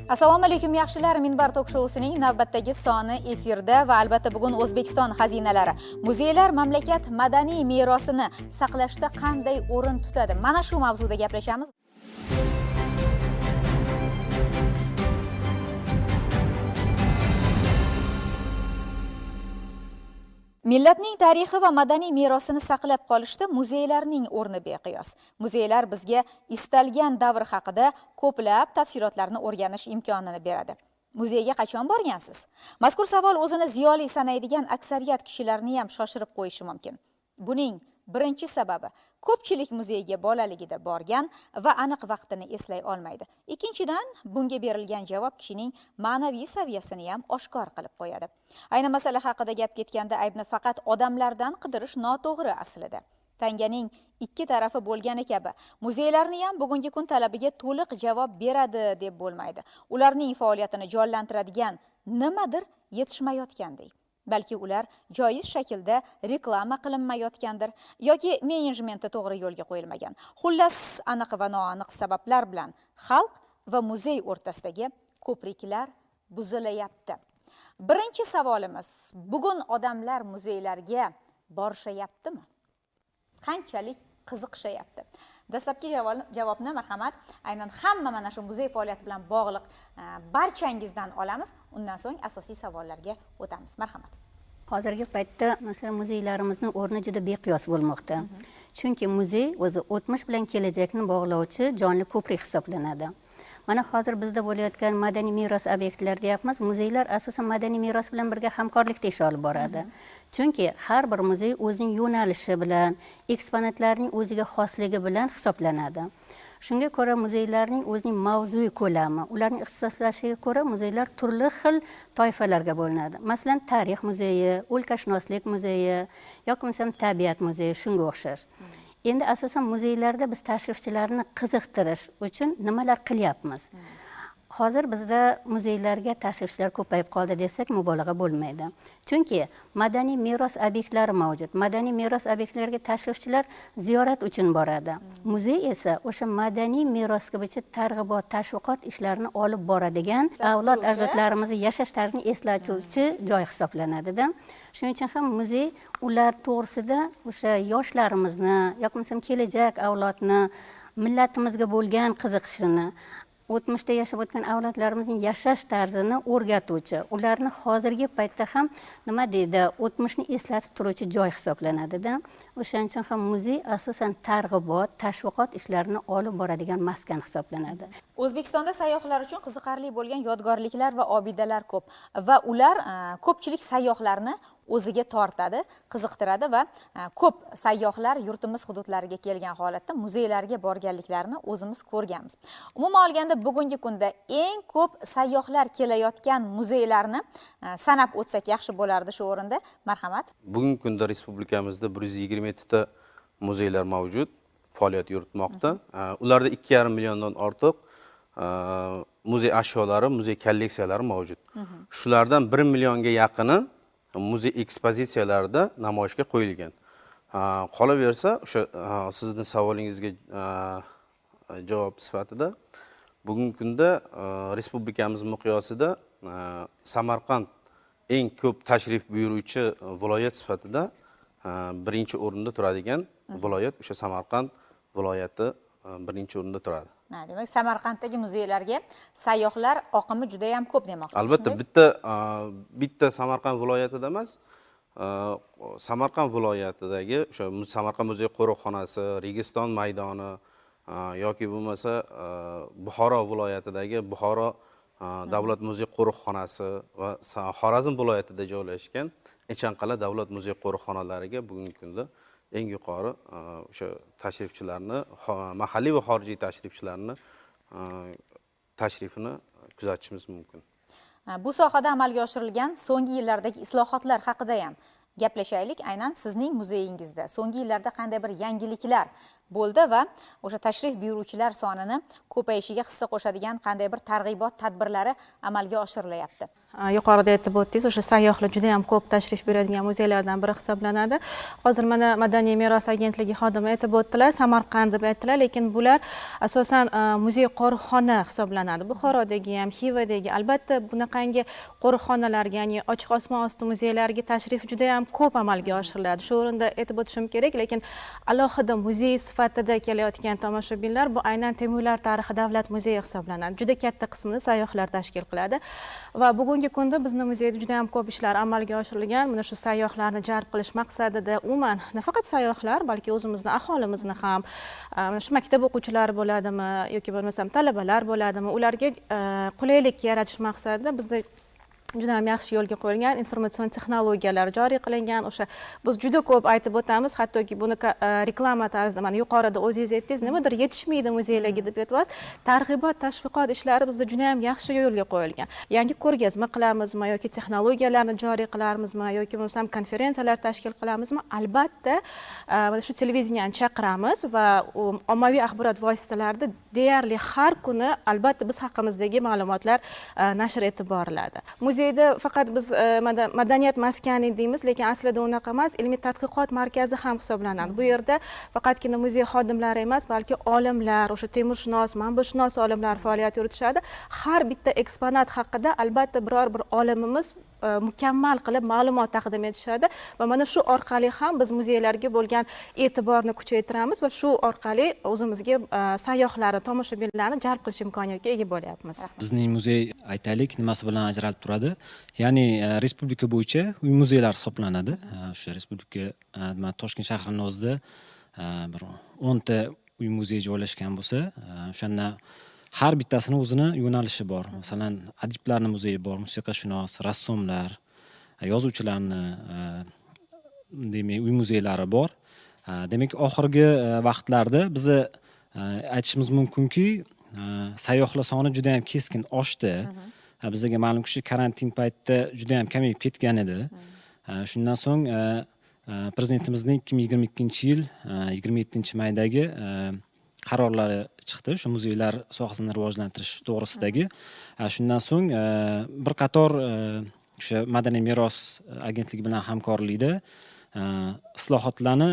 Assalomu alaykum yaxshilar, Minbar tok shousining navbatdagi soni efirda va albatta bugun O'zbekiston xazinalari, muzeylar mamlakat madaniy merosini saqlashda qanday o'rin tutadi? Mana shu mavzuda gaplashamiz. Millatning tarixi va madaniy merosini saqlab qolishda muzeylarning o'rni beqiyos. Muzeylar bizga istalgan davr haqida ko'plab tafsilotlarni o'rganish imkonini beradi. Muzeyga qachon borgansiz? Mazkur savol o'zini ziyoli sanaydigan aksariyat kishilarni ham shoshirib qo'yishi mumkin. Buning birinchi sababi ko'pchilik muzeyga bolaligida borgan va aniq vaqtini eslay olmaydi. Ikkinchidan, bunga berilgan javob kishining ma'naviy saviyasini ham oshkor qilib qo'yadi. Ayni masala haqida gap ketganda aybni faqat odamlardan qidirish noto'g'ri aslida. Tanganing ikki tarafi bo'lgani kabi, muzeylarni ham bugungi kun talabiga to'liq javob beradi deb bo'lmaydi. Ularning faoliyatini jonlantiradigan nimadir yetishmayotgandek. Balki ular joiz shaklda reklama qilinmayotgandir yoki menejmenti to'g'ri yo'lga qo'yilmagan. Xullas, aniq va noaniq sabablar bilan xalq va muzey o'rtasidagi ko'priklar buzilayapti. Birinchi savolimiz, bugun odamlar muzeylarga borishayaptimi? Qanchalik qiziqishayapti? Dastlabki javobni marhamat, aynan hamma mana shu muzey faoliyati bilan bog'liq barchangizdan olamiz. Undan so'ng asosiy savollarga o'tamiz. Marhamat. Hozirgi paytda masalan muzeylarimizning o'rni juda beqiyos bo'lmoqda. Chunki muzey o'zi o'tmish bilan kelajakni bog'lovchi jonli ko'prik hisoblanadi. Mana hozir bizda bo'layotgan madaniy meros obyektlar deyapmiz. Muzeylar asosan madaniy meros bilan birga hamkorlikda ish olib boradi. Chunki har bir muzey o'zining yo'nalishi bilan, eksponatlarning o'ziga xosligi bilan hisoblanadi. Shunga ko'ra muzeylarning o'zining mavzuiy ko'lami, ularning ixtisoslashiga ko'ra muzeylar turli xil toifalarga bo'linadi. Masalan, tarix muzeyi, o'lkashunoslik muzeyi yoki masalan tabiat muzeyi shunga o'xshash. Endi asosan muzeylarda biz tashrifchilarni qiziqtirish uchun nimalar qilyapmiz? Hozir bizda muzeylarga tashrifchilar ko'payib qoldi desak mubolag'a bo'lmaydi. Chunki madaniy meros obyektlari mavjud. Madaniy meros obyektlariga tashrifchilar ziyorat uchun boradi. Muzey esa o'sha madaniy merosga bo'yicha targ'ibot, tashviqot ishlarini olib boradigan avlod ajdodlarimizni yashash tarzini eslatuvchi joy hisoblanadi-da. Shuning uchun ham muzey ular to'g'risida o'sha yoshlarimizni yoki masalan kelajak avlodni millatimizga bo'lgan qiziqishini, o'tmishda yashab o'tgan avlodlarimizning yashash tarzini o'rgatuvchi, ularni hozirgi paytda ham nima deydi, o'tmishni eslatib turuvchi joy hisoblanadi-da. O'shaning uchun ham muzey asosan targ'ibot, tashviqot ishlarini olib boradigan maskan hisoblanadi. O'zbekistonda sayyohlar uchun qiziqarli bo'lgan yodgorliklar va obidalar ko'p va ular ko'pchilik sayyohlarni o'ziga tortadi, qiziqtiradi va ko'p sayyohlar yurtimiz hududlariga kelgan holatda muzeylarga borganliklarini o'zimiz ko'rganmiz. Umuman olganda bugungi kunda eng ko'p sayyohlar kelayotgan muzeylarni sanab o'tsak yaxshi bo'lardi shu o'rinda. Marhamat. Bugungi kunda respublikamizda 127 ta muzeylar mavjud, faoliyat yuritmoqda. Ularda 2,5 milliondan ortiq muzey ashyolari, muzey kolleksiyalari mavjud. Shulardan 1 millionga yaqini muzey ekspozitsiyalarida namoyishga qo'yilgan. Qolaversa, o'sha sizning savolingizga javob sifatida bugungi kunda respublikamiz miqyosida Samarqand eng ko'p tashrif buyuruvchi viloyat sifatida birinchi o'rinda turadigan viloyat o'sha Samarqand viloyati birinchi o'rinda turadi. Demak, Samarqanddagi muzeylarga sayyohlar oqimi juda ham ko'p demoqchisiz. Albatta, bitta Samarqand viloyatida emas, Samarqand viloyatidagi o'sha Samarqand muzey qo'riqxonasi, Registon maydoni yoki bo'lmasa Buxoro viloyatidagi Buxoro davlat muzey qo'riqxonasi va Xorazm viloyatida joylashgan Echanqal'a davlat muzey qo'riqxonalariga bugungi kunda eng yuqori o'sha tashrifchilarni, mahalliy va xorijiy tashrifchilarni tashrifini kuzatishimiz mumkin. Bu sohada amalga oshirilgan so'nggi yillardagi islohotlar haqida ham gaplashaylik. Aynan sizning muzeyingizda so'nggi yillarda qanday bir yangiliklar bo'ldi va o'sha tashrif buyuruvchilar sonini ko'payishiga hissa qo'shadigan qanday bir targ'ibot tadbirlari amalga oshirilyapti? yuqorida aytib o'tdingiz, o'sha sayyohlar juda ham ko'p tashrif buyuradigan muzeylardan biri hisoblanadi. Hozir mana Madaniy meros agentligi xodimi aytib o'tdilar, Samarqand deb aytdilar, lekin bular asosan muzey qo'riqxona hisoblanadi. Buxorodagi ham, Xivadagi, albatta bunaqangi qo'riqxonalarga, ya'ni ochiq osmon osti muzeylariga tashrif juda ham ko'p amalga oshiriladi. Shu o'rinda aytib o'tishim kerak, lekin alohida muzey sifatida kelayotgan tomoshabinlar bu aynan Temurlar tarixi davlat muzeyi hisoblanadi. Juda katta qismini sayyohlar tashkil qiladi va bugungi kunda bizni muzeyda juda ham ko'p ishlar amalga oshirilgan. Mana shu sayyohlarni jalb qilish maqsadida umuman nafaqat sayyohlar, balki o'zimizni aholimizni ham, mana shu maktab o'quvchilari bo'ladimi yoki bo'lmasam talabalar bo'ladimi, ularga qulaylik yaratish maqsadida bizda juda ham yaxshi yo'lga qo'yilgan informatsion texnologiyalar joriy qilingan. O'sha biz juda ko'p aytib o'tamiz, hattoki buni reklama tarzida mana yuqorida o'zingiz aytdingiz, nimadir yetishmaydi muzeylarga deb aytyapsiz. Targ'ibot, tashviqot ishlari bizda juda ham yaxshi yo'lga qo'yilgan. Yangi ko'rgazma qilamizmi yoki texnologiyalarni joriy qilamizmi yoki bo'lmasam konferensiyalar tashkil qilamizmi? Albatta, mana shu televideniyani chaqiramiz va ommaviy axborot vositalarida deyarli har kuni albatta biz haqimizdagi ma'lumotlar nashr etib boriladi. Muzeyda faqat biz madaniyat maskani deymiz, lekin aslida unaqa emas, ilmiy tadqiqot markazi ham hisoblanadi. Bu yerda faqatgina muzey xodimlari emas, balki olimlar, o'sha temurshunos, manbashunos olimlar faoliyat yuritishadi. Har bitta eksponat haqida albatta biror bir olimimiz mukammal qilib ma'lumot taqdim etishadi va mana shu orqali ham biz muzeylarga bo'lgan e'tiborni kuchaytiramiz va shu orqali o'zimizga sayyohlarni, tomoshabinlarni jalb qilish imkoniyatiga ega bo'lyapmiz. Bizning muzey aytaylik nimasi bilan ajralib turadi? Ya'ni respublika bo'yicha uy muzeylar hisoblanadi. O'sha respublika Toshkent shahrining o'zida bir 10 ta uy muzey joylashgan bo'lsa, o'shandan har bittasini o'zini yo'nalishi bor. Masalan, adiblarning muzeyi bor, musiqashunos, rassomlar, yozuvchilarni demak uy muzeylari bor. Demak, oxirgi vaqtlarda biz aytishimiz mumkinki, sayyohlar soni juda ham keskin oshdi. Bizga ma'lumki, karantin paytida juda ham kamayib ketgan edi. Shundan so'ng prezidentimizning 2022-yil 27-maydagi qarorlari chiqdi, shu muzeylar sohasini rivojlantirish to'g'risidagi. Shundan so'ng bir qator o'sha Madaniy meros agentligi bilan hamkorlikda islohotlarni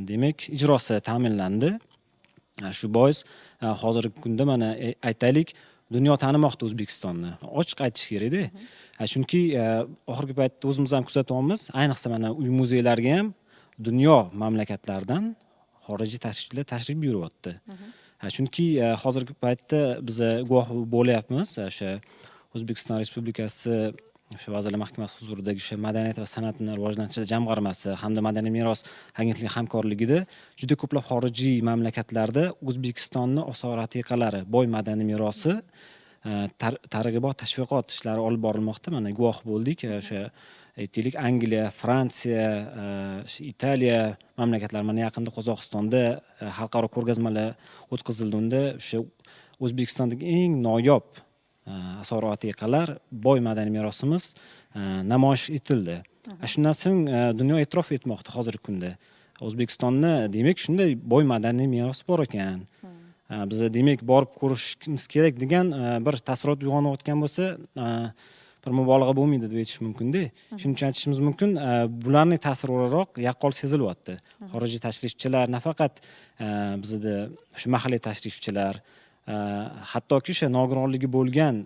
demak ijrosi ta'minlandi. Shu bois hozirgi kunda mana aytaylik, dunyo tanimoqda O'zbekistonni. Ochiq aytish kerak-da. Chunki oxirgi paytda o'zimiz ham kuzatyapmiz, ayniqsa mana uy muzeylarga ham dunyo mamlakatlaridan xorijiy tashrifchilar tashrif buyuryapti. Chunki hozirgi paytda biz guvoh bo'lyapmiz, o'sha O'zbekiston Respublikasi o'sha Vazirlar Mahkamasi huzuridagi o'sha madaniyat va san'atni rivojlantirish jamg'armasi hamda Madaniy meros agentligi hamkorligida juda ko'plab xorijiy mamlakatlarda O'zbekistonni osor atiqalari, boy madaniy merosi targ'ibot, tashviqot ishlari olib borilmoqda. Mana guvoh bo'ldik. O'sha aytaylik, Angliya, Fransiya, Italiya mamlakatlari, mana yaqinda Qozog'istonda xalqaro ko'rgazmalar o'tkazildi. Unda o'sha O'zbekistondagi eng noyob asor atiqalar, boy madaniy merosimiz namoyish etildi. Shundan so'ng dunyo e'tirof etmoqda hozirgi kunda. O'zbekistonni demak shunday boy madaniy meros bor ekan. Biz demak borib ko'rishimiz kerak degan bir taassurot uyg'onayotgan bo'lsa, bir mubolag'a bo'lmaydi deb aytish mumkin-da. Shuning uchun aytishimiz mumkin, bularning ta'sirliroq yaqqol sezilyapti. Xorijiy tashrifchilar nafaqat bizda shu mahalliy tashrifchilar, hattoki o'sha nogironligi bo'lgan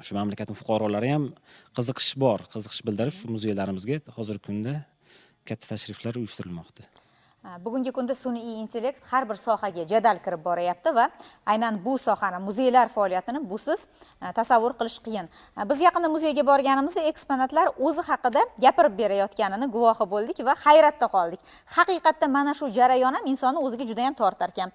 shu mamlakatning fuqarolari ham qiziqish bildirib shu muzeylarimizga hozirgi kunda katta tashriflar uyushtirilmoqda. Bugungi kunda sun'iy intellekt har bir sohaga jadal kirib boryapti va aynan bu sohani, muzeylar faoliyatini busiz tasavvur qilish qiyin. Biz yaqinda muzeyga borganimizda eksponatlar o'zi haqida gapirib berayotganini guvohi bo'ldik va hayratda qoldik. Haqiqatda mana shu jarayon ham insonni o'ziga juda ham tortar ekan.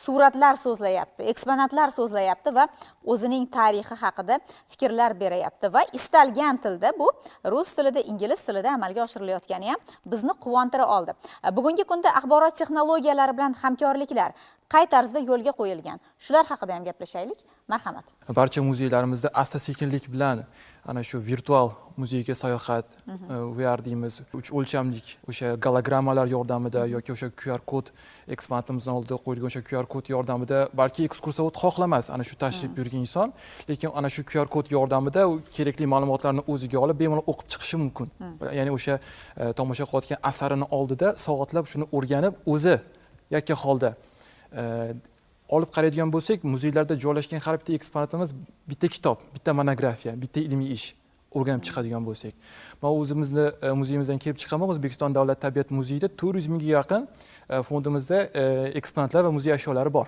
Suratlar so'zlayapti, eksponatlar so'zlayapti va o'zining tarixi haqida fikrlar berayapti va istalgan tilda, bu rus tilida, ingliz tilida amalga oshirilayotgani ham bizni quvontira oldi. Bugungi kunda axborot texnologiyalari bilan hamkorliklar qay tarzda yo'lga qo'yilgan? Shular haqida ham gaplashaylik. Marhamat. Barcha muzeylarimizda asta-sekinlik bilan ana shu virtual muzeyga sayohat, VR deymiz, 3 o'lchamlik o'sha gologrammalar yordamida yoki o'sha QR kod eksponatimizning oldida qo'yilgan o'sha QR kod yordamida balki ekskursovod xohlamas ana shu tashrif buyurgan inson, lekin ana shu QR kod yordamida u kerakli ma'lumotlarni o'ziga olib bemalol o'qib chiqishi mumkin. Ya'ni o'sha tomosha qilayotgan asarini oldida soatlab shuni o'rganib o'zi yakka holda olib qaraydigan bo'lsak, muzeylarda joylashgan har bitta eksponatimiz bitta kitob, bitta monografiya, bitta ilmiy ish o'rganib chiqadigan bo'lsak. Men o'zimizni muzeyimizdan kelib chiqaman, O'zbekiston Davlat tabiat muzeyida 400 mingga yaqin fondimizda eksponatlar va muzey ashyolari bor.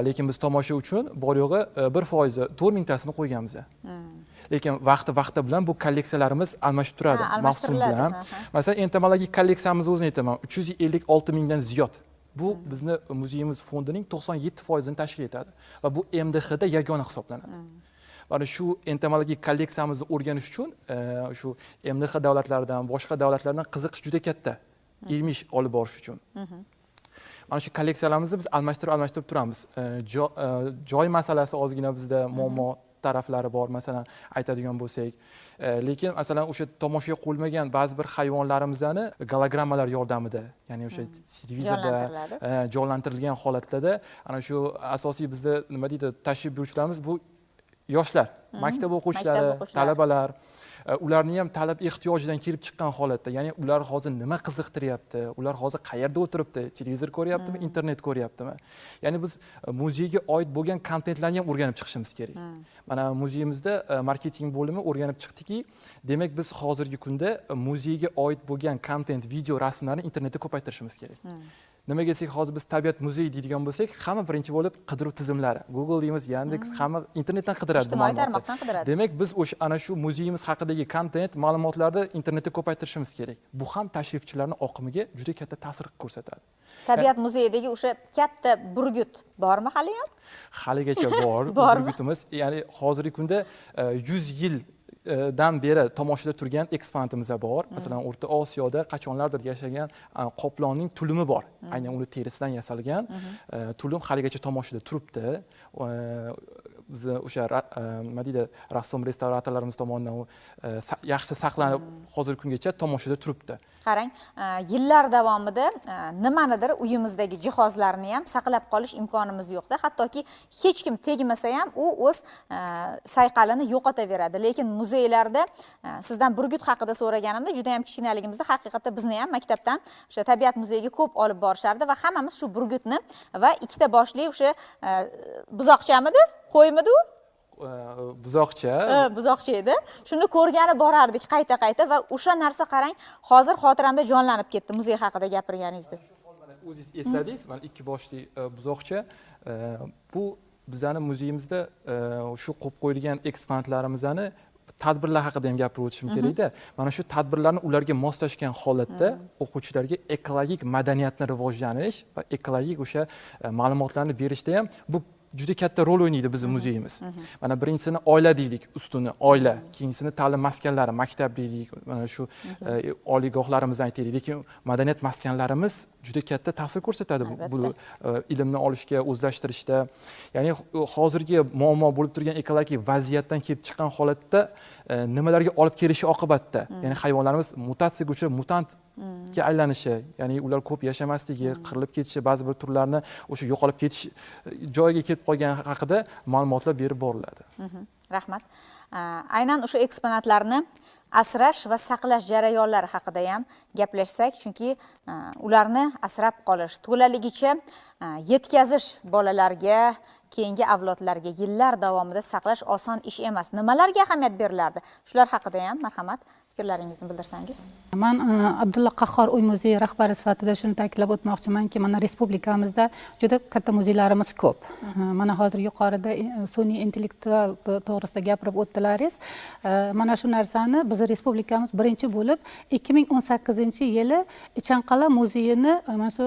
Lekin biz tomosha uchun bor yo'g'i 1% 4 mingtasini qo'yganmiz. Lekin vaqti bilan bu kolleksiyalarimiz almashib turadi, mavsum bilan. Masalan, entomologik kolleksiyamizni o'zini aytaman, 356 mingdan ziyod. Bu bizni muzeyimiz fondining 97% ni tashkil etadi va bu MDH da yagona hisoblanadi. Mana shu entomologik kolleksiyamizni o'rganish uchun shu MDH davlatlaridan, boshqa davlatlardan qiziqish juda katta. Ilmiy ish olib borish uchun. Mana shu kolleksiyalarimizni biz almashtirib turamiz. Joy masalasi ozgina bizda muammo taraflari bor, masalan, aytadigan bo'lsak. Lekin masalan o'sha tomoshaga qo'yilmagan ba'zi bir hayvonlarimizni gologrammalar yordamida, ya'ni o'sha televizorda jonlantirilgan holatlarda ana shu asosiy bizda nima deydi, tashrif buyuruvchilarimiz bu yoshlar, maktab o'quvchilari, talabalar, ularni ham talab ehtiyojidan kelib chiqqan holatda, ya'ni ular hozir nima qiziqtiryapti, ular hozir qayerda o'tiribdi, televizor ko'ryaptimi, internet ko'ryaptimi? Ya'ni biz muzeyga oid bo'lgan kontentlarni ham o'rganib chiqishimiz kerak. Mana muzeyimizda marketing bo'limi o'rganib chiqdiki, demak biz hozirgi kunda muzeyga oid bo'lgan kontent, video, rasmlarni internetda ko'paytirishimiz kerak. Nimaga desak, hozir biz tabiat muzeyi deydigan bo'lsak, hamma birinchi bo'lib qidiruv tizimlari, Google deymiz, Yandex, hamma internetdan qidiradi ma'lumotlarni. Demak, biz o'sha ana shu muzeyimiz haqidagi kontent, ma'lumotlarni internetda ko'paytirishimiz kerak. Bu ham tashrifchilarning oqimiga juda katta ta'sir ko'rsatadi. Tabiat muzeyidagi o'sha katta burgut bormi hali ham? Haligacha bor burgutimiz. Ya'ni hozirgi kunda 100 yil dan beri tomoshada turgan eksponatimiz bor. Masalan, O'rta Osiyoda qachonlardir yashagan qoplonning tulumi bor. Aynan uni terisidan yasalgan tulum haligacha tomoshada turibdi. Biz o'sha nima deydi, rassom restavratorlarimiz tomonidan yaxshi saqlanib hozirgi kungacha tomoshada turibdi. Qarang, yillar davomida nimanidir uyimizdagi jihozlarni ham saqlab qolish imkonimiz yo'qda. Hattoki hech kim tegmasa ham u o'z sayqalini yo'qotaveradi. Lekin muzeylarda sizdan burgut haqida so'raganimda juda ham kichkinaligimizda haqiqatda bizni ham maktabdan o'sha tabiat muzeyiga ko'p olib borishardi va hammamiz shu burgutni va ikkita boshli o'sha buzoqchamidi, qo'ymidi u? Buzoqcha edi. Shuni ko'rgani borardik qayta va o'sha narsa qarang, hozir xotiramda jonlanib ketdi muzey haqida gapirganingizda. O'zingiz esladingiz, mana ikki boshli buzoqcha. Bu bizning muzeyimizda shu qo'yib qo'yilgan eksponatlarimizni tadbirlar haqida ham gapirib o'tishim kerak-da. Mana shu tadbirlarni ularga moslashgan holatda o'quvchilarga ekologik madaniyatni rivojlanish va ekologik o'sha ma'lumotlarni berishda ham bu juda katta rol o'ynaydi bizning muzeyimiz. Mana birinchisini oila deylik, ustuni oila, keyingisini ta'lim maskanlari, maktab deylik, mana shu oliygohlarimizni aytaylik. Lekin madaniyat maskanlarimiz juda katta ta'sir ko'rsatadi bu ilmni olishga, o'zlashtirishda. Ya'ni hozirgi muammo bo'lib turgan ekologik vaziyatdan kelib chiqqan holatda nimalarga olib kelishi oqibatda, ya'ni hayvonlarimiz mutatsiyaga uchrab mutantga aylanishi, ya'ni ular ko'p yashamasligi, qirilib ketishi, ba'zi bir turlarni o'sha yo'qolib ketish joyiga kelib qolgan haqida ma'lumotlar berib boriladi. Rahmat. Aynan o'sha eksponatlarni asrash va saqlash jarayonlari haqida ham gaplashsak, chunki ularni asrab qolish, to'laligicha yetkazish bolalarga, keyingi avlodlarga yillar davomida saqlash oson ish emas. Nimalarga ahamiyat berilardi? Shular haqida ham marhamat fikrlaringizni bildirsangiz. Men Abdulla Qahhor uy muzeyi rahbari sifatida shuni ta'kidlab o'tmoqchimanki, mana respublikamizda juda katta muzeylarimiz ko'p. Mana hozir yuqorida sun'iy intellekt to'g'risida gapirib o'tdilaringiz. Mana shu narsani biz respublikamiz birinchi bo'lib 2018-yili Ichanqal'a muzeyini mana shu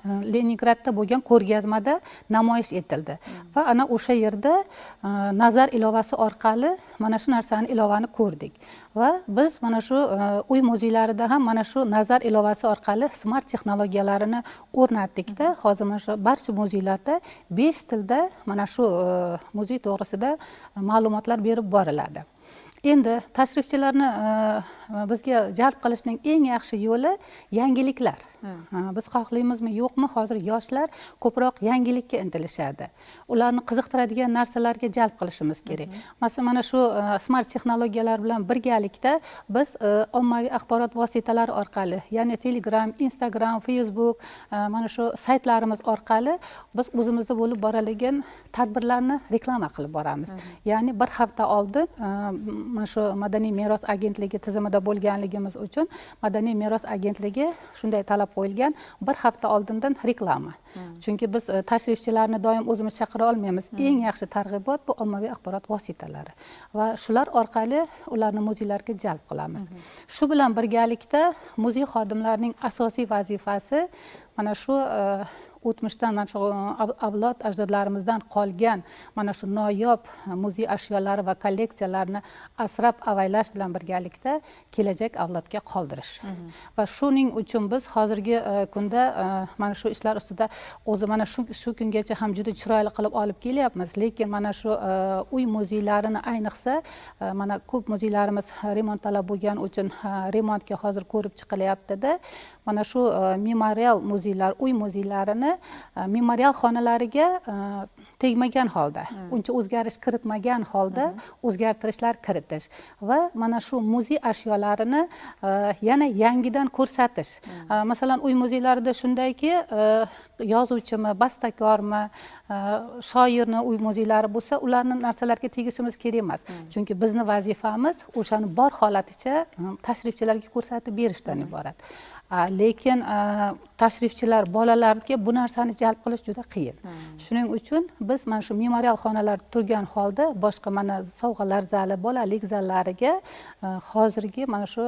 Leningradda bo'lgan ko'rgazmada namoyish etildi va ana o'sha yerda nazar ilovasi orqali mana shu narsani ilovani ko'rdik va biz mana shu uy muzeylarida ham mana shu nazar ilovasi orqali smart texnologiyalarini o'rnatdikda hozir mana shu barcha muzeylarda 5 tilda mana shu muzey to'g'risida ma'lumotlar berib boriladi. Endi tashrifchilarni bizga jalb qilishning eng yaxshi yo'li yangiliklar. Biz xohlaymizmi yo'qmi, hozir yoshlar ko'proq yangilikka intilishadi. Ularni qiziqtiradigan narsalarga jalb qilishimiz kerak. Masalan, mana shu smart texnologiyalar bilan birgalikda biz ommaviy axborot vositalari orqali, ya'ni Telegram, Instagram, Facebook, mana shu saytlarimiz orqali biz o'zimizda bo'lib boradigan tadbirlarni reklama qilib boramiz. Ya'ni bir hafta oldin mana shu Madaniy meros agentligi tizimida bo'lganligimiz uchun Madaniy meros agentligi shunday talab qo'yilgan, bir hafta oldindan reklama. Chunki biz tashrifchilarni doim o'zimiz chaqira olmaymiz. Eng yaxshi targ'ibot bu ommaviy axborot vositalari va shular orqali ularni muzeylarga jalb qilamiz. Shu bilan birgalikda muzey xodimlarining asosiy vazifasi mana shu o'tmishdan mana shu avlod ajdodlarimizdan qolgan mana shu noyob muzey ashyolari va kolleksiyalarni asrab avaylash bilan birgalikda kelajak avlodga qoldirish. Va shuning uchun biz hozirgi kunda mana shu ishlar ustida o'zi mana shu kungacha ham juda chiroyli qilib olib kelyapmiz. Lekin mana shu uy muzeylarini ayniqsa mana ko'p muzeylarimiz remont talab bo'lgani uchun remontga hozir ko'rib chiqilyapti-da. Mana shu memorial muzeylar, uy muzeylarini memorial xonalariga tegmagan holda, uncha o'zgarish kiritmagan holda o'zgartirishlar kiritish va mana shu muzey ashyolarini yana yangidan ko'rsatish. Masalan, uy muzeylarida shundayki, yozuvchimi, bastakormi, shoirni uy muzeylari bo'lsa, ularni narsalarga tegishimiz kerak emas. Chunki bizni vazifamiz o'shani bor holaticha tashrifchilarga ko'rsatib berishdan iborat. Lekin tashrifchilar, bolalarga bu narsani jalb qilish juda qiyin. Shuning uchun biz mana shu memorial xonalar turgan holda boshqa mana sovg'alar zali, bolalik zallariga hozirgi mana shu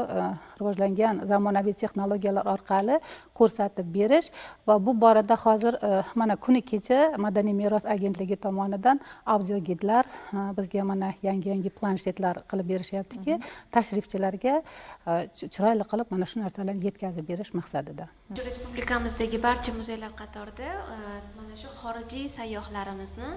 rivojlangan zamonaviy texnologiyalar orqali ko'rsatib berish va bu borada hozir mana kuni kecha Madaniy meros agentligi tomonidan audio gidlar bizga mana yangi planshetlar qilib berishyaptiki, tashrifchilarga chiroyli qilib mana shu narsalarni yetkazib berish maqsadida. Respublikamizdagi barcha muzeylar qatorida mana shu xorijiy sayyohlarimizni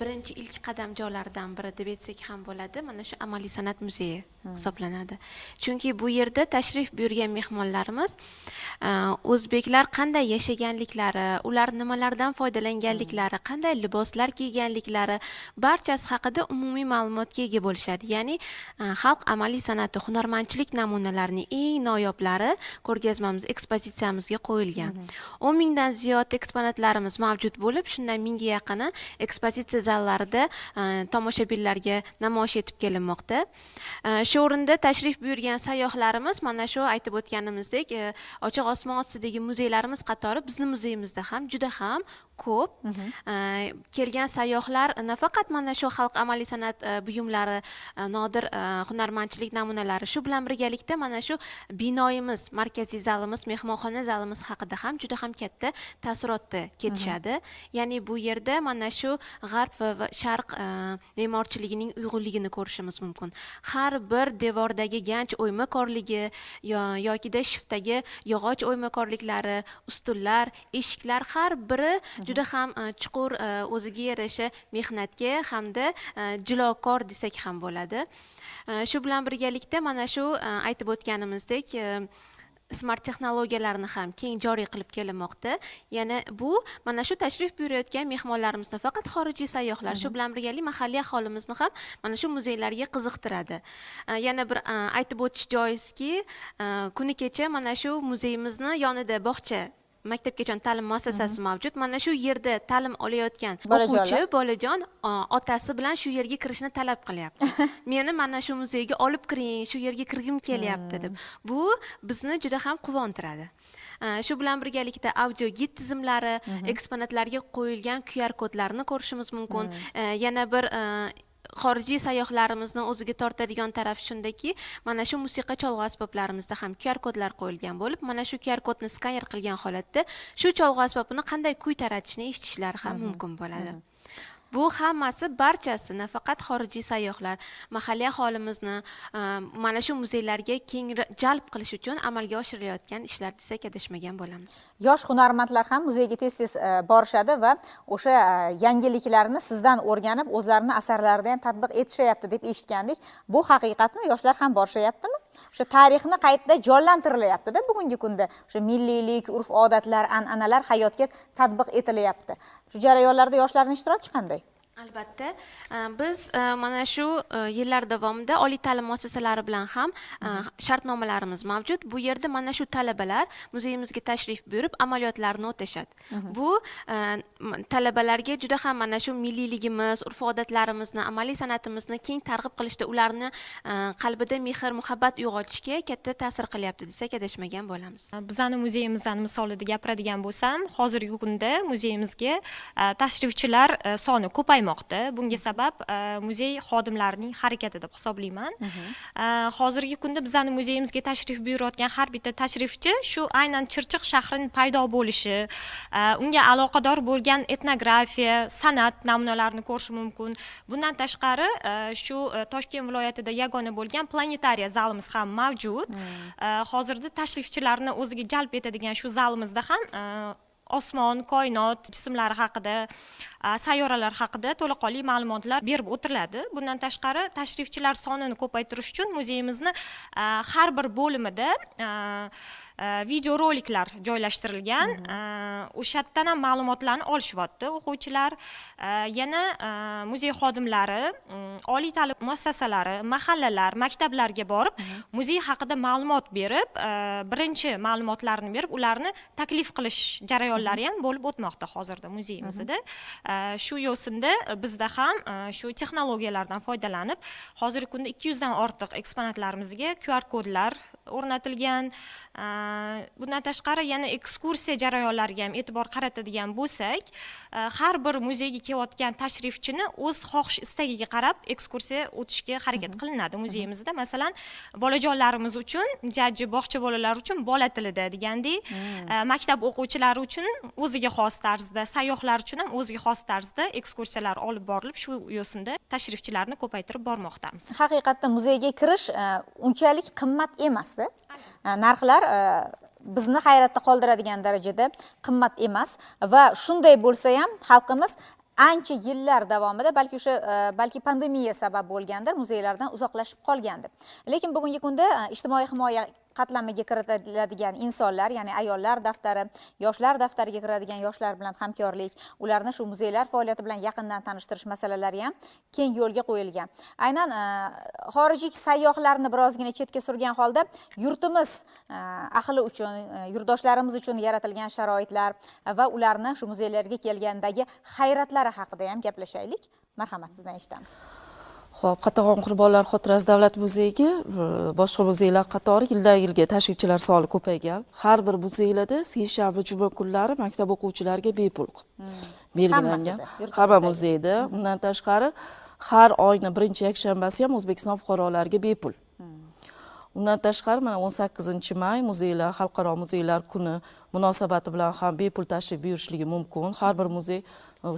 birinchi ilk qadamjonlaridan biri deb aytsak ham bo'ladi, mana shu amaliy san'at muzeyi hisoblanadi. Chunki bu yerda tashrif buyurgan mehmonlarimiz o'zbeklar qanday yashaganliklari, ular nimalardan foydalanganliklari, qanday liboslar kiyganliklari barchasi haqida umumiy ma'lumotga ega bo'lishadi. Ya'ni xalq amaliy san'ati, hunarmandchilik namunalarining eng noyoblari ko'rgazmamiz, ekspozitsiyamizga qo'yilgan. 10 mingdan ziyod eksponatlarimiz mavjud bo'lib, shundan 1000 ga yaqini ekspozitsiya zallarida tomoshabinlarga namoyish etib kelinmoqda. Shu o'rinda tashrif buyurgan sayyohlarimiz mana shu aytib o'tganimizdek ochiq osmon ostidagi muzeylarimiz qatori bizni muzeyimizda ham juda ham ko'p. Kelgan sayyohlar nafaqat mana shu xalq amaliy san'at buyumlari, nodir hunarmandchilik namunalari, shu bilan birgalikda mana shu binoyimiz, markaziy zalimiz, mehmonxona zalimiz haqida ham juda ham katta taassurotda ketishadi. Ya'ni bu yerda mana shu g'arb va sharq me'morchiligining uyg'unligini ko'rishimiz mumkin. Har bir devordagi ganch o'ymakorligi yokida shiftdagi yog'och o'ymakorliklari, ustunlar, eshiklar har biri juda ham chuqur o'ziga yarasha mehnatga hamda jilokor desak ham bo'ladi. Shu bilan birgalikda mana shu aytib o'tganimizdek smart texnologiyalarni ham keng joriy qilib kelinmoqda. Yana bu mana shu tashrif buyurayotgan mehmonlarimizni faqat xorijiy sayyohlar, shu bilan birgalikda mahalliy aholimizni ham mana shu muzeylarga qiziqtiradi. Yana bir aytib o'tish joizki, kuni kecha mana shu muzeyimizni yonida bog'cha, maktabgacha ta'lim muassasasi mavjud. Mana shu yerda ta'lim olayotgan o'quvchi bolajon otasi bilan shu yerga kirishni talab qilyapti. Meni mana shu muzeyga olib kiring, shu yerga kirgim kelyapti deb. Bu bizni juda ham quvontiradi. Shu bilan birgalikda audio gid tizimlari, eksponatlarga qo'yilgan QR kodlarni ko'rishimiz mumkin. Yana bir xorijiy sayyohlarimizni o'ziga tortadigan taraf shundaki, mana shu musiqa cholg'u asboblarimizda ham QR kodlar qo'yilgan bo'lib, mana shu QR kodni skaner qilgan holatda shu cholg'u asbobini qanday kuy taratishni eshitishlari ham mumkin bo'ladi. Bu hammasi barchasi nafaqat xorijiy sayyohlar, mahalliy aholimizni mana shu muzeylarga keng jalb qilish uchun amalga oshirilayotgan ishlar desak adashmagan bo'lamiz. Yosh hunarmandlar ham muzeyga tez-tez borishadi va o'sha yangiliklarni sizdan o'rganib, o'zlarini asarlarida ham tatbiq etishyapti deb eshitgandik. Bu haqiqatmi? Yoshlar ham borishyaptimi? O'sha tarixni qayta jonlantirilyapti-da bugungi kunda. O'sha milliylik, urf-odatlar, an'analar hayotga tatbiq etilyapti. Shu jarayonlarda yoshlarning ishtiroki qanday? Albatta, biz mana shu yillar davomida oliy ta'lim muassasalari bilan ham shartnomalarimiz mavjud. Bu yerda mana shu talabalar muzeyimizga tashrif buyurib amaliyotlarni o'tashadi. Bu talabalarga juda ham mana shu milliyligimiz, urf-odatlarimizni, amaliy san'atimizni keng targ'ib qilishda ularni qalbida mehr, muhabbat uyg'otishga katta ta'sir qilyapti desak adashmagan bo'lamiz. Bizani muzeyimizdan misolida gapiradigan bo'lsam, hozirgi kunda muzeyimizga tashrifchilar soni ko'paymoqda. Bunga sabab muzey xodimlarining harakati deb hisoblayman. Hozirgi kunda bizani muzeyimizga tashrif buyurayotgan har bitta tashrifchi shu aynan Chirchiq shahrining paydo bo'lishi, unga aloqador bo'lgan etnografiya, san'at namunalarini ko'rish mumkin. Bundan tashqari shu Toshkent viloyatida yagona bo'lgan planetariya zalimiz ham mavjud. Hozirda tashrifchilarni o'ziga jalb etadigan shu zalimizda ham osmon, koinot jismlari haqida, sayyoralar haqida to'laqonli ma'lumotlar berib o'tiladi. Bundan tashqari tashrifchilar sonini ko'paytirish uchun muzeyimizni har bir bo'limida videoroliklar joylashtirilgan. O'sha yerdan ham ma'lumotlarni olishyapti o'quvchilar. Yana muzey xodimlari, oliy ta'lim muassasalari, mahallalar, maktablarga borib, muzey haqida ma'lumot berib, birinchi ma'lumotlarni berib, ularni taklif qilish jarayonlari ham bo'lib o'tmoqda hozirda muzeyimizda. Shu yo'sinda bizda ham shu texnologiyalardan foydalanib, hozirgi kunda 200 dan ortiq eksponatlarimizga QR kodlar o'rnatilgan. Bundan tashqari yana ekskursiya jarayonlariga ham e'tibor qaratadigan bo'lsak, har bir muzeyga kelayotgan tashrifchini o'z xohish istagiga qarab ekskursiya o'tishga harakat qilinadi muzeyimizda. Masalan, bolajonlarimiz uchun, jajji bog'cha bolalar uchun bola tilida degandek, maktab o'quvchilari uchun o'ziga xos tarzda, sayyohlar uchun ham o'ziga xos tarzda ekskursiyalar olib borilib, shu yo'sinda tashrifchilarni ko'paytirib bormoqdamiz. Haqiqatda muzeyga kirish unchalik qimmat emasda. Narxlar bizni hayratda qoldiradigan darajada qimmat emas va shunday bo'lsa ham xalqimiz ancha yillar davomida balki pandemiya sabab bo'lgandir, muzeylardan uzoqlashib qolgandir. Lekin bugungi kunda ijtimoiy himoya qatlamiga kiritiladigan insonlar, ya'ni ayollar daftari, yoshlar daftariga kiradigan yoshlar bilan hamkorlik, ularni shu muzeylar faoliyati bilan yaqindan tanishtirish masalalari ham keng yo'lga qo'yilgan. Aynan xorijiy sayyohlarni birozgina chetga surgan holda yurtimiz ahli uchun, yurtdoshlarimiz uchun yaratilgan sharoitlar va ularni shu muzeylarga kelgandagi hayratlari haqida ham gaplashaylik. Marhamat, sizdan eshitamiz. Xo'p, Qatag'on qurbonlar xotirasi davlat muzeyiga boshqa muzeylar qatori yildan-yilga tashrifchilar soni ko'paygan. Har bir muzeylarda seshanba, juma kunlari maktab o'quvchilariga bepul belgilangan. Hamma muzeyda. Undan tashqari har oyning birinchi yakshanbasi ham O'zbekiston fuqarolariga bepul. Undan tashqari mana 18-may muzeylar, xalqaro muzeylar kuni munosabati bilan ham bepul tashrif buyurishligi mumkin. Har bir muzey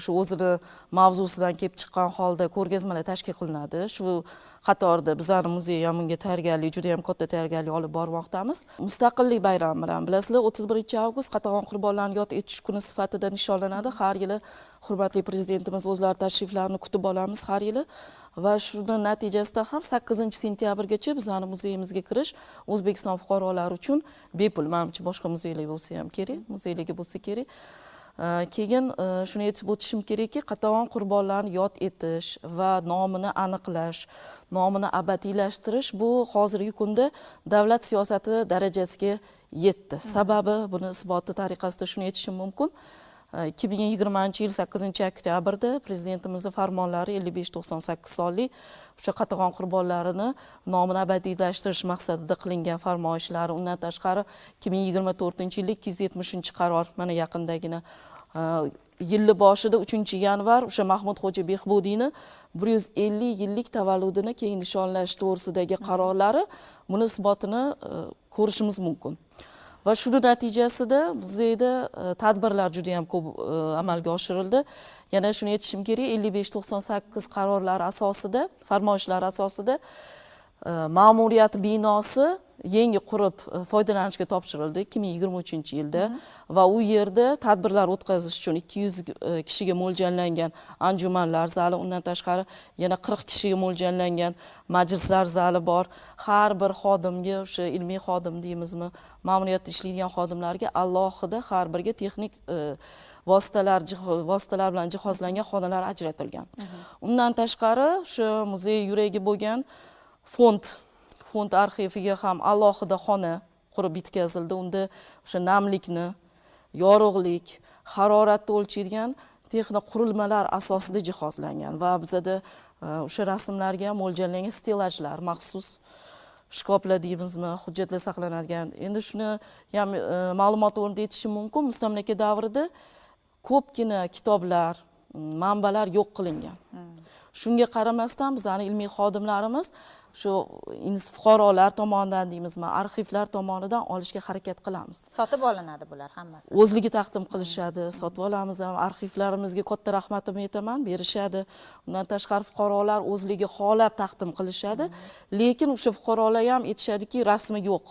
shu o'zini mavzusidan kelib chiqqan holda ko'rgazmalar tashkil qilinadi. Shu qatorda bizning muzey ham bunga tayyorgarlik, juda ham katta tayyorgarlik olib bormoqdamiz. Mustaqillik bayrami bilan bilasizlar, 31-avgust Qatag'on qurbonlarini yod etish kuni sifatida nishonlanadi. Har yili hurmatli prezidentimiz o'zlari tashriflarini kutib olamiz har yili. Va shuni natijasida ham 8-sentyabrgacha bizning muzeyimizga kirish O'zbekiston fuqarolari uchun bepul. Menimcha boshqa muzeylar bo'lsa ham kerak, muzeylarga bo'lsa kerak. Keyin shuni aytib o'tishim kerakki, Qatag'on qurbonlarini yod etish va nomini aniqlash, nomini abadiylashtirish bu hozirgi kunda davlat siyosati darajasiga yetdi. Sababi buni isboti tariqasida shuni aytishim mumkin. 2020-yil 8-oktyabrda prezidentimizning farmonlari 5598 sonli o'sha Qatag'on qurbonlarini nomini abadiylashtirish maqsadida qilingan farmoyishlari, undan tashqari 2024-yilda 270-qaror mana yaqindagina yilni boshida 3-yanvar o'sha Mahmudxo'ja Behbudiyni 150 yillik tavalludini keng nishonlash to'g'risidagi qarorlari buni isbotini ko'rishimiz mumkin. Va shuni natijasida muzeyda tadbirlar juda ham ko'p amalga oshirildi. Yana shuni aytishim kerak, 55-98 qarorlari asosida, farmoyishlar asosida ma'muriyat binosi yangi qurib foydalanishga topshirildi 2023-yilda va u yerda tadbirlar o'tkazish uchun 200 kishiga mo'ljallangan anjumanlar zali, undan tashqari yana 40 kishiga mo'ljallangan majlislar zali bor. Har bir xodimga, o'sha ilmiy xodim deymizmi, ma'muriyatda ishlaydigan xodimlarga alohida har biriga texnik vositalar bilan jihozlangan xonalar ajratilgan. Undan tashqari o'sha muzey yuragi bo'lgan fond arxiviga ham alohida xona qurib bitkazildi. Unda o'sha namlikni, yorug'lik, haroratni o'lchaydigan texnik qurilmalar asosida jihozlangan va bizada o'sha rasmlarga ham mo'ljallangan stelajlar, maxsus shkoplar deymizmi, hujjatlar saqlanadigan. Endi shuni ham ma'lumot o'rnida aytishim mumkin, mustamlaka davrida ko'pgina kitoblar, manbalar yo'q qilingan. Shunga qaramasdan bizning ilmiy xodimlarimiz shu fuqarolar tomonidan deymizmi, arxivlar tomonidan olishga harakat qilamiz. Sotib olinadi bular hammasi. O'zligi taqdim qilishadi, sotib olamiz ham. Arxivlarimizga katta rahmatimni aytaman, berishadi. Undan tashqari fuqarolar o'zligi xohlab taqdim qilishadi, lekin o'sha fuqarolar ham aytishadiki, rasmi yo'q.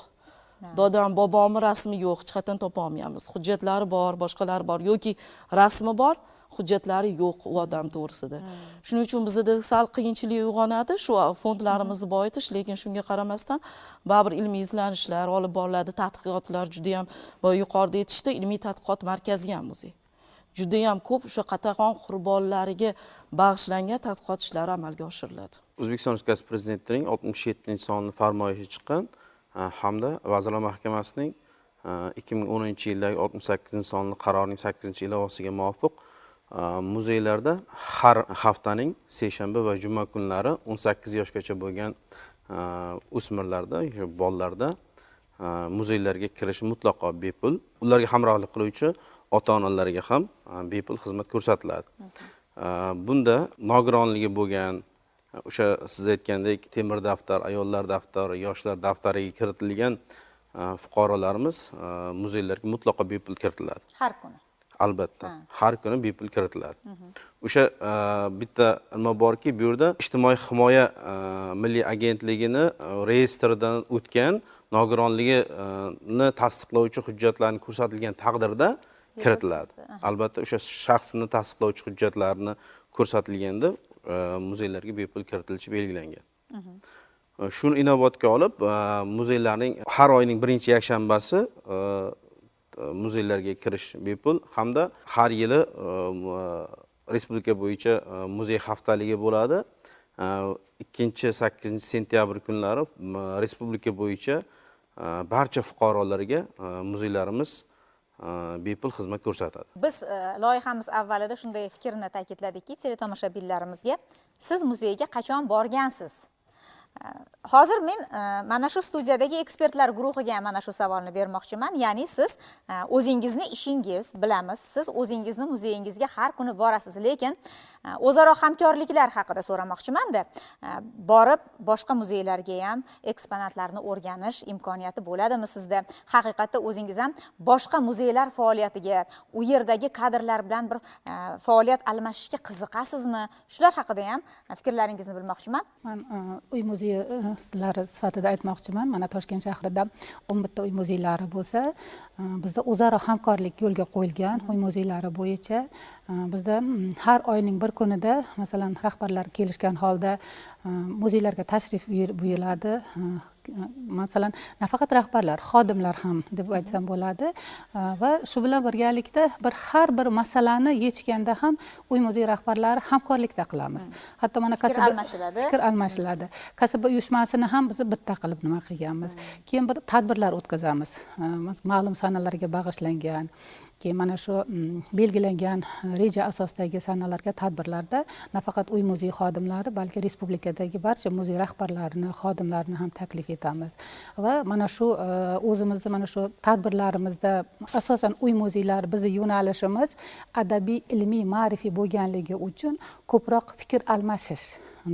Dodam, bobomni rasmi yo'q, hech qachon topa olmaymiz. Hujjatlari bor, boshqalari bor yoki rasmi bor, hujjatlari yo'q u odam to'g'risida. Shuning uchun bizda sal qiyinchilik uyg'onadi shu fondlarimizni boyitish, lekin shunga qaramasdan baribir ilmiy izlanishlar olib boriladi, tadqiqotlar juda ham yuqorida aytishdi, ilmiy tadqiqot markazi ham muzey. Juda ham ko'p o'sha qatag'on qurbonlariga bag'ishlangan tadqiqot ishlari amalga oshiriladi. O'zbekiston Respublikasi Prezidentining 67-sonli farmoyishi chiqqan hamda Vazirlar Mahkamasining 2010-yildagi 68-sonli qarorining 8-ilovasiga muvofiq muzeylarda har haftaning seshanba va juma kunlari 18 yoshgacha bo'lgan o'smirlarda, bolalarda muzeylarga kirish mutlaqo bepul. Ularga hamrohlik qiluvchi ota-onalarga ham bepul xizmat ko'rsatiladi. Bunda nogironligi bo'lgan, o'sha siz aytgandek temir daftar, ayollar daftari, yoshlar daftariga kiritilgan fuqarolarimiz muzeylarga mutlaqo bepul kiritiladi. Har kuni. Albatta, har kuni bepul kiritiladi. O'sha bitta nima borki, bu yerda ijtimoiy himoya milliy agentligini reyestridan o'tgan nogironligini tasdiqlovchi hujjatlarni ko'rsatilgan taqdirda kiritiladi. Albatta, o'sha shaxsni tasdiqlovchi hujjatlarni ko'rsatilganda muzeylarga bepul kiritilishi belgilangan. Shuni inobatga olib, muzeylarning har oyning 1-yakshanbasi muzeylarga kirish bepul hamda har yili respublika bo'yicha muzey haftaligi bo'ladi. 2-8 sentyabr kunlari respublika bo'yicha barcha fuqarolarga muzeylarimiz bepul xizmat ko'rsatadi. Biz loyihamiz avvalida shunday fikrni ta'kidladikki, teletomoshabinlarimizga siz muzeyga qachon borgansiz? Hozir men mana shu studiyadagi ekspertlar guruhiga mana shu savolni bermoqchiman. Ya'ni siz o'zingizni ishingiz bilamiz, siz o'zingizni muzeyingizga har kuni borasiz, lekin o'zaro hamkorliklar haqida so'ramoqchiman-da. Borib boshqa muzeylarga ham eksponatlarni o'rganish imkoniyati bo'ladimi sizda? Haqiqatda o'zingiz ham boshqa muzeylar faoliyatiga, u yerdagi kadrlar bilan bir faoliyat almashishga qiziqasizmi? Shular haqida ham fikrlaringizni bilmoqchiman. Men uy muzeylari sifatida aytmoqchiman. Mana Toshkent shahrida 11 ta uy muzeylari bo'lsa, bizda o'zaro hamkorlik yo'lga qo'yilgan uy muzeylari bo'yicha. Bizda har oyning bir kunida, masalan, rahbarlar kelishgan holda muzeylarga tashrif buyuradi. Masalan, nafaqat rahbarlar, xodimlar ham deb aytsam bo'ladi va shu bilan birgalikda har bir masalani yechganda ham uy muzey rahbarlari hamkorlikda qilamiz. Hatto mana fikr almashiladi. Kasaba uyushmasini ham biz bitta qilib nima qilganmiz. Keyin bir tadbirlar o'tkazamiz. Ma'lum sanalarga bag'ishlangan. keyin mana shu belgilangan reja asosidagi sanalarga tadbirlarda nafaqat uy muzey xodimlari balki respublikadagi barcha muzey rahbarlarini xodimlarini ham taklif etamiz va mana shu o'zimizni mana shu tadbirlarimizda asosan uy muzeylari bizni yo'nalishimiz adabiy ilmiy ma'rifiy bo'lganligi uchun ko'proq fikr almashish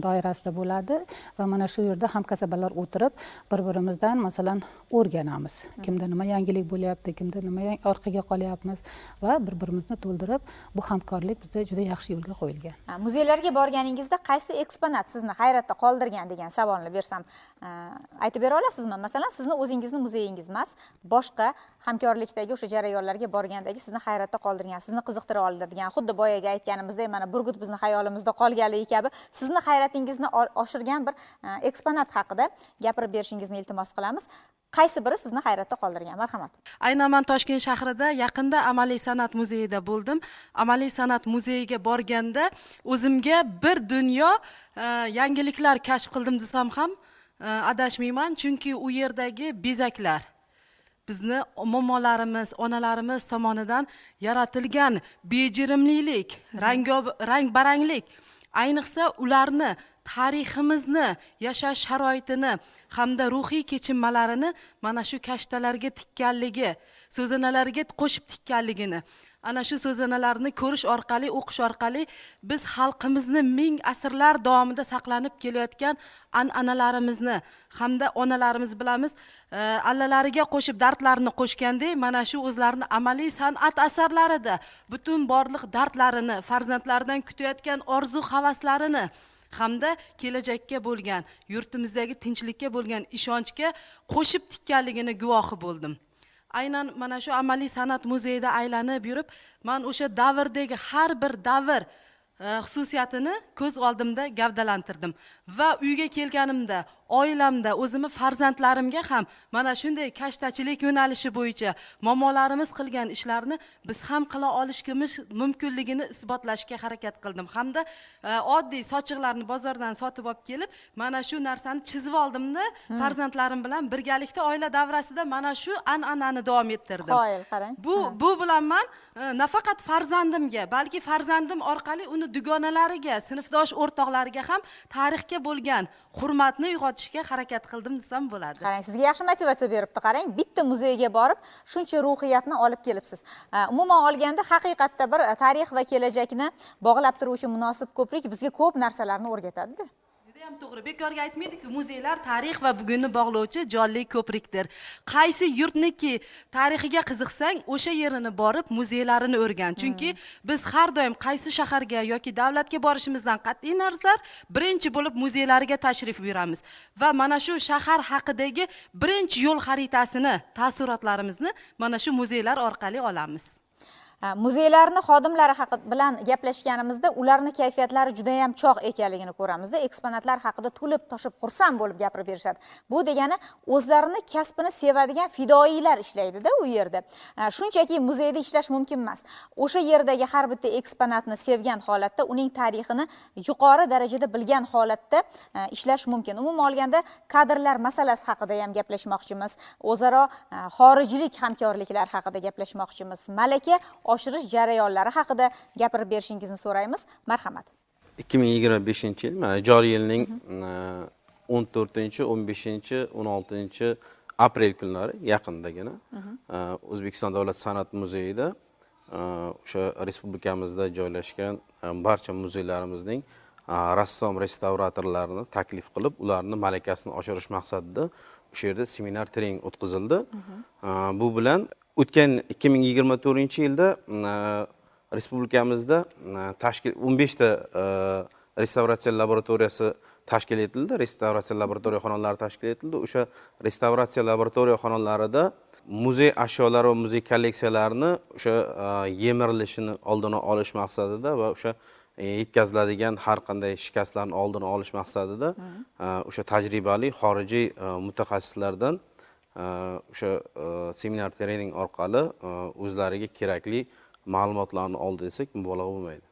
doirasida bo'ladi va mana shu yerda hamkasblar o'tirib bir-birimizdan masalan o'rganamiz. Kimda nima yangilik bo'lyapti, kimda nima orqaga qolyapmiz va bir-birimizni to'ldirib bu hamkorlik bizda juda yaxshi yo'lga qo'yilgan. Muzeylarga borganingizda qaysi eksponat sizni hayratda qoldirgan degan savolni bersam, aytib bera olasizmi? Masalan, sizni o'zingizni muzeyingiz emas, boshqa hamkorlikdagi o'sha jarayonlarga borgandagi sizni hayratda qoldirgan, sizni qiziqtira oladigan, xuddi boyaga aytganimizdek, mana burgut bizni hayolimizda qolganligi kabi sizni hayratingizni oshirgan bir eksponat haqida gapirib berishingizni iltimos qilamiz. Qaysi biri sizni hayratda qoldirgan? Marhamat. Aynan men Toshkent shahrida yaqinda amaliy san'at muzeyida bo'ldim. Amaliy san'at muzeyiga borganda o'zimga bir dunyo yangiliklar kashf qildim desam ham adashmayman, chunki u yerdagi bezaklar bizni momolarimiz, onalarimiz tomonidan yaratilgan bejirimlilik, rang-baranglik, ayniqsa ularni tariximizni, yashash sharoitini hamda ruhiy kechinmalarini mana shu kashtalarga tikkanligi, so'zanalarga qo'shib tikkanligini, ana shu so'zanalarni ko'rish orqali, o'qish orqali biz xalqimizni ming asrlar davomida saqlanib kelayotgan an'analarimizni hamda onalarimiz bilamiz, allalariga qo'shib dardlarini qo'shgandek, mana shu o'zlarini amaliy san'at asarlarida butun borliq dardlarini, farzandlaridan kutayotgan orzu-havaslarini hamda kelajakka bo'lgan, yurtimizdagi tinchlikka bo'lgan ishonchga qo'shib tikkanligini guvohi bo'ldim. Aynan mana shu amaliy san'at muzeyida aylanib yurib, men o'sha davrdagi har bir davr xususiyatini ko'z oldimda gavdalantirdim va uyga kelganimda, oilamda, o'zimni farzandlarimga ham mana shunday kashtachilik yo'nalishi bo'yicha momolarimiz qilgan ishlarni biz ham qila olishimiz mumkinligini isbotlashga harakat qildim. Hamda oddiy sochiqlarni bozordan sotib olib kelib, mana shu narsani chizib oldimda, farzandlarim bilan birgalikda oila davrasida mana shu an'anani davom ettirdim. Qoyil, qarang. Bu bilan men nafaqat farzandimga, balki farzandim orqali uni dugonalariga, sinfdosh o'rtoqlariga ham tarixga bo'lgan hurmatni uyg'otishga harakat qildim desam bo'ladi. Qarang, sizga yaxshi motivatsiya beribdi. Qarang, bitta muzeyga borib, shuncha ruhiyatni olib kelibsiz. Umuman olganda, haqiqatda bir tarix va kelajakni bog'lab turuvchi munosib ko'prik bizga ko'p narsalarni o'rgatadi-da. Ham to'g'ri, bekorga aytmaydik-ku, muzeylar tarix va bugunni bog'lovchi jonli ko'prikdir. Qaysi yurtniki tarixiga qiziqsang, o'sha yerini borib muzeylarini o'rgan. Chunki biz har doim qaysi shaharga yoki davlatga borishimizdan qat'iy nazar birinchi bo'lib muzeylariga tashrif buyuramiz va mana shu shahar haqidagi birinchi yo'l xaritasini, taassurotlarimizni mana shu muzeylar orqali olamiz. Muzeylarni xodimlari bilan gaplashganimizda ularni kayfiyatlari juda ham chog' ekanligini ko'ramizda. Eksponatlar haqida to'lib toshib xursand bo'lib gapirib berishadi. Bu degani o'zlarini kasbini sevadigan fidoyilar ishlaydi-da u yerda. Shunchaki muzeyda ishlash mumkin emas. O'sha yerdagi har bitta eksponatni sevgan holatda, uning tarixini yuqori darajada bilgan holatda ishlash mumkin. Umuman olganda kadrlar masalasi haqida ham gaplashmoqchimiz. O'zaro xorijlik hamkorliklar haqida gaplashmoqchimiz. Malaka oshirish jarayonlari haqida gapirib berishingizni so'raymiz. Marhamat. 2025-yil, mana joriy yilning 14, 15, 16 aprel kunlari yaqindagina O'zbekiston Davlat san'at muzeyida o'sha respublikamizda joylashgan barcha muzeylarimizning rassom restavratorlarini taklif qilib, ularning malakasini oshirish maqsadida o'sha yerda seminar trening o'tkazildi. Bu bilan o'tgan 2024-yilda respublikamizda 15 ta restavratsiya laboratoriyasi tashkil etildi, restavratsiya laboratoriya xonalari tashkil etildi. O'sha restavratsiya laboratoriya xonalarida muzey ashyolari va muzey kolleksiyalarini o'sha yemirilishini oldini olish maqsadida va o'sha yetkaziladigan har qanday shikastlarning oldini olish maqsadida o'sha tajribali xorijiy mutaxassislardan o'sha seminar trening orqali o'zlariga kerakli ma'lumotlarni oldi desak mubolag'a bo'lmaydi.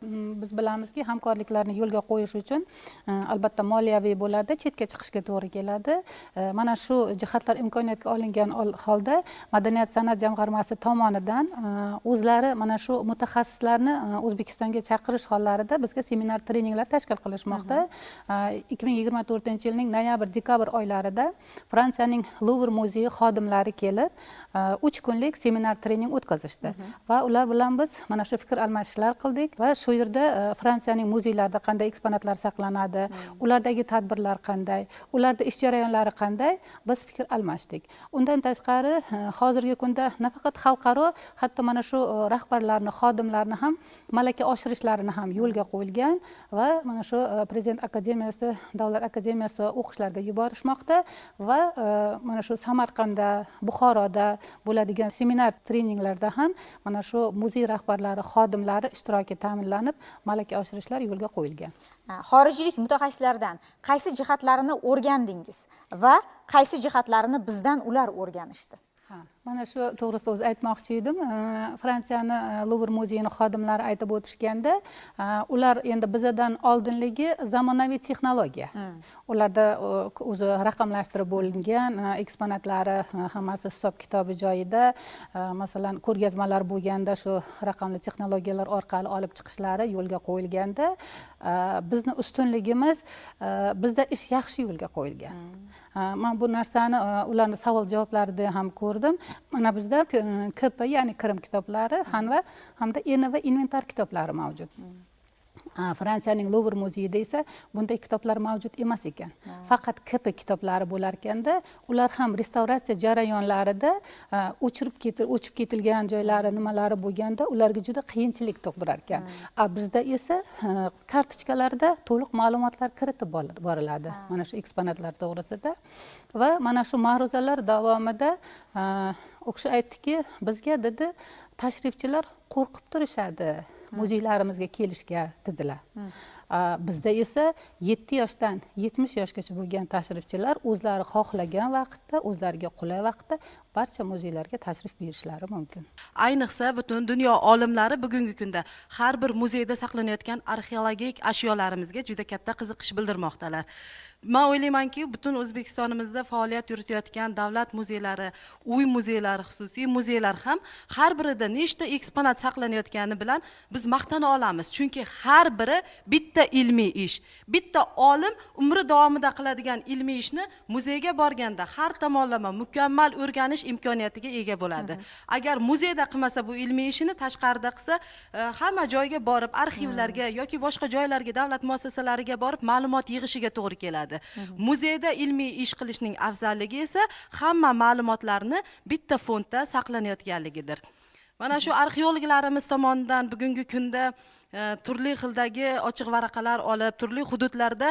Biz bilamizki, hamkorliklarni yo'lga qo'yish uchun albatta moliyaviy bo'ladi, chetga chiqishga to'g'ri keladi. Mana shu jihatlar imkoniyatga olingan holda Madaniyat san'at jamg'armasi tomonidan o'zlari mana shu mutaxassislarni O'zbekistonga chaqirish hollarida bizga seminar treninglar tashkil qilishmoqda. 2024-yilning noyabr-dekabr oylarida Fransiyaning Louvre muzeyi xodimlari kelib 3 kunlik seminar trening o'tkazishdi va ular bilan biz mana shu fikr almashishlar qildik va shu yerda Fransiyaning muzeylarida qanday eksponatlar saqlanadi, ulardagi tadbirlar qanday, ularda ish jarayonlari qanday, biz fikr almashdik. Undan tashqari hozirgi kunda nafaqat xalqaro, hatto mana shu rahbarlarni, xodimlarni ham malaka oshirishlarini ham yo'lga qo'yilgan va mana shu Prezident akademiyasi, Davlat akademiyasi o'qishlarga yuborishmoqda va mana shu Samarqandda, Buxoroda bo'ladigan seminar treninglarda ham mana shu muzey rahbarlari, xodimlari ishtiroki ta'minlanib, malaka oshirishlar yo'lga qo'yilgan. Xorijlik mutaxassislardan qaysi jihatlarini o'rgandingiz va qaysi jihatlarini bizdan ular o'rganishdi? Mana shu to'g'risida o'zi aytmoqchi edim. Fransiyani Louvre muzeyini xodimlari aytib o'tishganda, ular endi bizdan oldinligi zamonaviy texnologiya. Ularda o'zi raqamlashtirib bo'lingan, eksponatlari hammasi hisob kitobi joyida. Masalan, ko'rgazmalar bo'lganda shu raqamli texnologiyalar orqali olib chiqishlari yo'lga qo'yilganda, bizni ustunligimiz bizda ish yaxshi yo'lga qo'yilgan. Men bu narsani ularning savol-javoblarida ham ko'rdim. Mana bizda KP, ya'ni Kirim kitoblari hamda ENI va inventar kitoblari mavjud. Fransiyaning Louvre muzeyida esa bunday kitoblar mavjud emas ekan. Faqat KP kitoblari bo'lar ekanda, ular ham restavratsiya jarayonlarida o'chib ketilgan joylari, nimalari bo'lganda ularga juda qiyinchilik tug'dirar ekan. Bizda esa kartochkalarda to'liq ma'lumotlar kiritib boriladi. Mana shu eksponatlar to'g'risida va mana shu ma'ruzalar davomida u kishi aytdiki, bizga dedi, tashrifchilar qo'rqib turishadi. Muzeylarimizga kelishga dedilar. Bizda esa 7 yoshdan 70 yoshgacha bo'lgan tashrifchilar o'zlari xohlagan vaqtda, o'zlariga qulay vaqtda barcha muzeylarga tashrif buyurishlari mumkin. Ayniqsa butun dunyo olimlari bugungi kunda har bir muzeyda saqlanayotgan arxeologik ashyolarimizga juda katta qiziqish bildirmoqdalar. Men o'ylaymanki, butun O'zbekistonimizda faoliyat yuritayotgan davlat muzeylari, uy muzeylari, xususiy muzeylar ham har birida nechta eksponat saqlanayotgani bilan biz maqtana olamiz. Chunki har biri bitta ilmiy ish. Bitta olim umri davomida qiladigan ilmiy ishni muzeyga borganda har tomonlama mukammal o'rganish imkoniyatiga ega bo'ladi. Agar muzeyda qilmasa bu ilmiy ishini tashqarida qilsa, hamma joyga borib, arxivlarga yoki boshqa joylarga, davlat muassasalariga borib ma'lumot yig'ishiga to'g'ri keladi. Muzeyda ilmiy ish qilishning afzalligi esa hamma ma'lumotlarni bitta fondda saqlanayotganligidir. Mana shu arxeologlarimiz tomonidan bugungi kunda turli xildagi ochiq varaqalar olib, turli hududlarda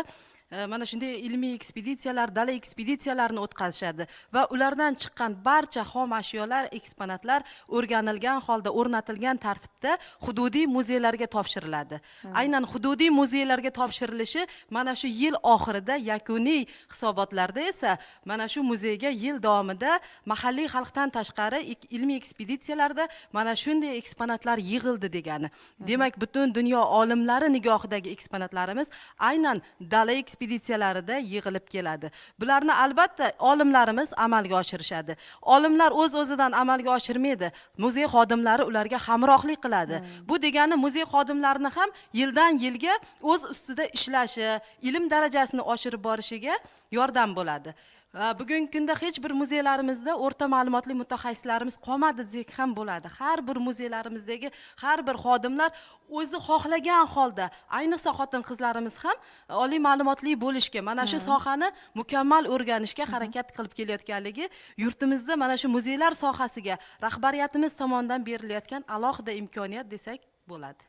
mana shunday ilmiy ekspeditsiyalar, dala ekspeditsiyalarini o'tkazishadi va ulardan chiqqan barcha xom ashyolar, eksponatlar o'rganilgan holda, o'rnatilgan tartibda hududiy muzeylarga topshiriladi. Aynan hududiy muzeylarga topshirilishi mana shu yil oxirida yakuniy hisobotlarda esa mana shu muzeyga yil davomida mahalliy xalqdan tashqari ilmiy ekspeditsiyalarda mana shunday eksponatlar yig'ildi degani. Demak, butun dunyo olimlari nigohidagi eksponatlarimiz aynan dala ekspeditsiyalarida yig'ilib keladi. Bularni albatta olimlarimiz amalga oshirishadi. Olimlar o'z-o'zidan amalga oshirmaydi. Muzey xodimlari ularga hamrohlik qiladi. Bu degani muzey xodimlarini ham yildan yilga o'z ustida ishlashi, ilm darajasini oshirib borishiga yordam bo'ladi. Bugungi kunda hech bir muzeylarimizda o'rta ma'lumotli mutaxassislarimiz qolmadi desak ham bo'ladi. Har bir muzeylarimizdagi har bir xodimlar o'zi xohlagan holda, ayniqsa xotin-qizlarimiz ham oliy ma'lumotli bo'lishga, mana shu sohani mukammal o'rganishga harakat qilib kelayotganligi yurtimizda mana shu muzeylar sohasiga rahbariyatimiz tomonidan berilayotgan alohida imkoniyat desak bo'ladi.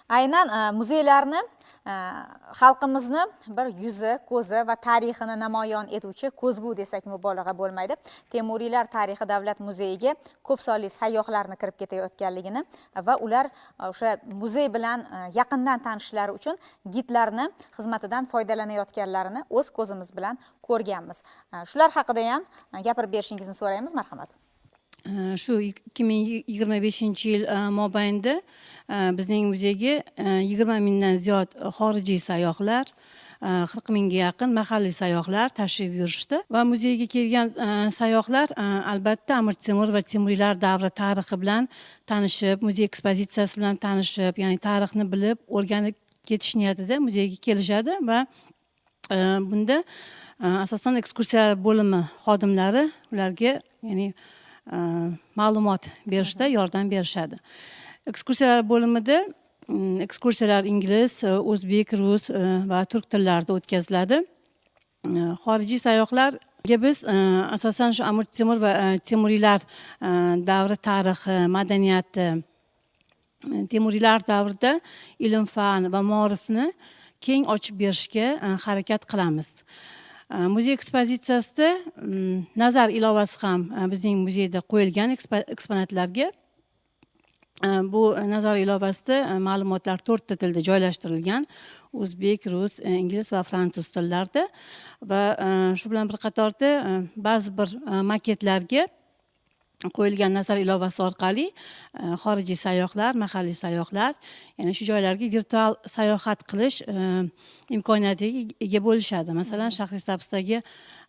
Aynan muzeylarni xalqimizni bir yuzi, ko'zi va tarixini namoyon etuvchi ko'zgu desak mubolag'a bo'lmaydi. Temuriylar tarixi davlat muzeyiga ko'p sonli sayyohlarni kirib ketayotganligini va ular o'sha muzey bilan yaqindan tanishishlari uchun gidlarni xizmatidan foydalanayotganlarini o'z ko'zimiz bilan ko'rganmiz. Shular haqida ham gapirib berishingizni so'raymiz, marhamat. shu 2025 yil mobaynida bizning muzeyga 20 mingdan ziyod xorijiy sayyohlar, 40 mingga yaqin mahalliy sayyohlar tashrif buyurishdi va muzeyga kelgan sayyohlar albatta Amir Temur va Temuriylar davri tarixi bilan tanishib, muzey ekspozitsiyasi bilan tanishib, ya'ni tarixni bilib, o'rganib ketish niyatida muzeyga kelishadi va bunda asosan ekskursiyalar bo'limi xodimlari ularga ya'ni ma'lumot berishda yordam berishadi. Ekskursiyalar bo'limida ekskursiyalar ingliz, o'zbek, rus va turk tillarida o'tkaziladi. Xorijiy sayyohlarga biz asosan shu Amir Temur va Temuriylar davri tarixi, madaniyati, Temuriylar davrida ilm-fan va ma'rifni keng ochib berishga harakat qilamiz. Muzey ekspozitsiyasida nazar ilovasi ham bizning muzeyda qo'yilgan eksponatlarga. Bu nazar ilovasida ma'lumotlar 4 ta tilda joylashtirilgan: o'zbek, rus, ingliz va fransuz tillarida va shu bilan bir qatorda ba'zi bir maketlarga qo'yilgan nazar ilovasi orqali xorijiy sayyohlar, mahalliy sayyohlar, ya'ni shu joylarga virtual sayohat qilish imkoniyatiga ega bo'lishadi. Masalan, Shahrisabzdagi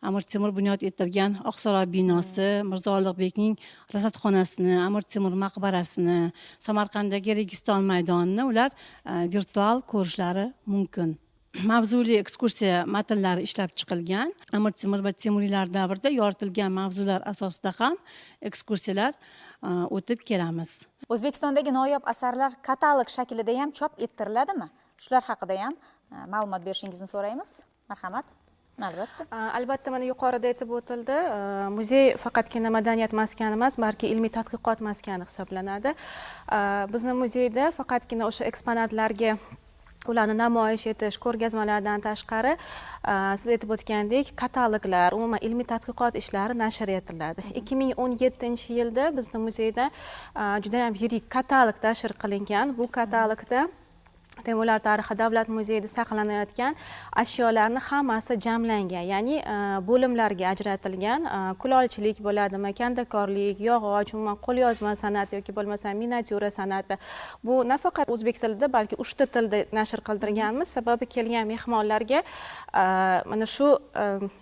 Amir Temur bunyod ettirgan Oqsaroy binosi, Mirzo Ulug'bekning rasadxonasini, Amir Temur maqbarasini, Samarqanddagi Registon maydonini ular virtual ko'rishlari mumkin. Mavzuli ekskursiya matnlari ishlab chiqilgan. Amir Temur va Temuriylar davrida yoritilgan mavzular asosida ham ekskursiyalar o'tib kelamiz. O'zbekistondagi noyob asarlar katalog shaklida ham chop ettiriladimi? Shular haqida ham ma'lumot berishingizni so'raymiz. Marhamat. Albatta. Albatta, mana yuqorida aytib o'tildi, muzey faqatgina madaniyat maskani emas, balki ilmiy tadqiqot maskani hisoblanadi. Bizni muzeyda faqatgina o'sha eksponatlarga ularni namoyish etish, ko'rgazmalardan tashqari, siz aytib o'tgandek, kataloglar, umuman ilmiy tadqiqot ishlari nashr etiladi. 2017-yilda bizni muzeyda juda ham yirik katalog nashr qilingan. Bu katalogda Temurlar tarixi davlat muzeyida saqlanayotgan ashyolarni hammasi jamlangan, ya'ni bo'limlarga ajratilgan. Kulolchilik bo'ladimi, kandakorlik, yog'och, umuman qo'lyozma san'ati yoki bo'lmasa miniatyura san'ati. Bu nafaqat o'zbek tilida, balki 3 ta tilda nashr qildirganmiz. Sababi kelgan mehmonlarga mana shu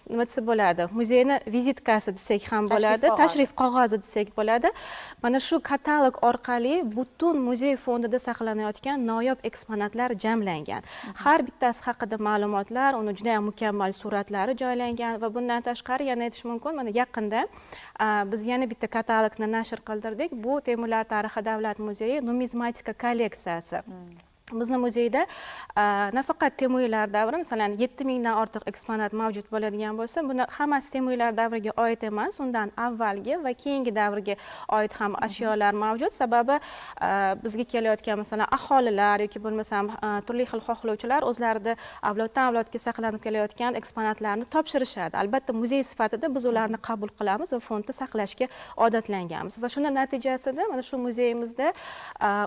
nima desa bo'ladi, muzeyni vizitkasi desak ham bo'ladi, tashrif qog'ozi desak bo'ladi. Mana shu katalog orqali butun muzey fondida saqlanayotgan noyob eksponatlar jamlangan. Har bittasi haqida ma'lumotlar, uni juda ham mukammal suratlari joylangan va bundan tashqari yana aytish mumkin, mana yaqinda biz yana bitta katalogni nashr qildirdik. Bu Temurlar tarixi davlat muzeyi numizmatika kolleksiyasi. Bizni muzeyda nafaqat Temuriylar davri, masalan 7000 dan ortiq eksponat mavjud bo'ladigan bo'lsa, buni hammasi Temuriylar davriga oid emas, undan avvalgi va keyingi davrga oid ham ashyolar mavjud. Sababi bizga kelayotgan masalan aholilar yoki bo'lmasam turli xil xohlovchilar o'zlarida avloddan avlodga saqlanib kelayotgan eksponatlarni topshirishadi. Albatta muzey sifatida biz ularni qabul qilamiz va fondda saqlashga odatlanganmiz. Va shuni natijasida mana shu muzeyimizda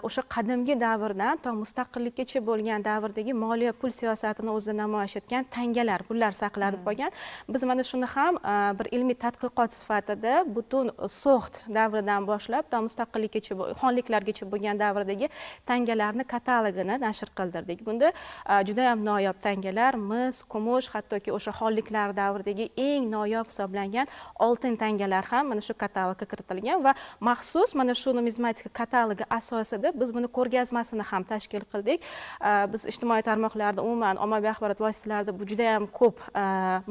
o'sha qadimgi davrdan to mustaqillikkacha bo'lgan davrdagi moliya pul siyosatini o'zida namoyish etgan tangalar, pullar saqlanib qolgan. Biz mana shuni ham bir ilmiy tadqiqot sifatida butun So'g'd davridan boshlab to mustaqillikkacha, xonliklargacha bo'lgan davrdagi tangalarni katalogini nashr qildirdik. Bunda juda ham noyob tangalar, mis, kumush, hattoki o'sha xonliklar davridagi eng noyob hisoblangan oltin tangalar ham mana shu katalogga kiritilgan va maxsus mana shu numizmatika katalogi asosida biz buni ko'rgazmasini ham tashkil qildik. Biz ijtimoiy tarmoqlarda, umuman ommaviy axborot vositalarida bu juda ham ko'p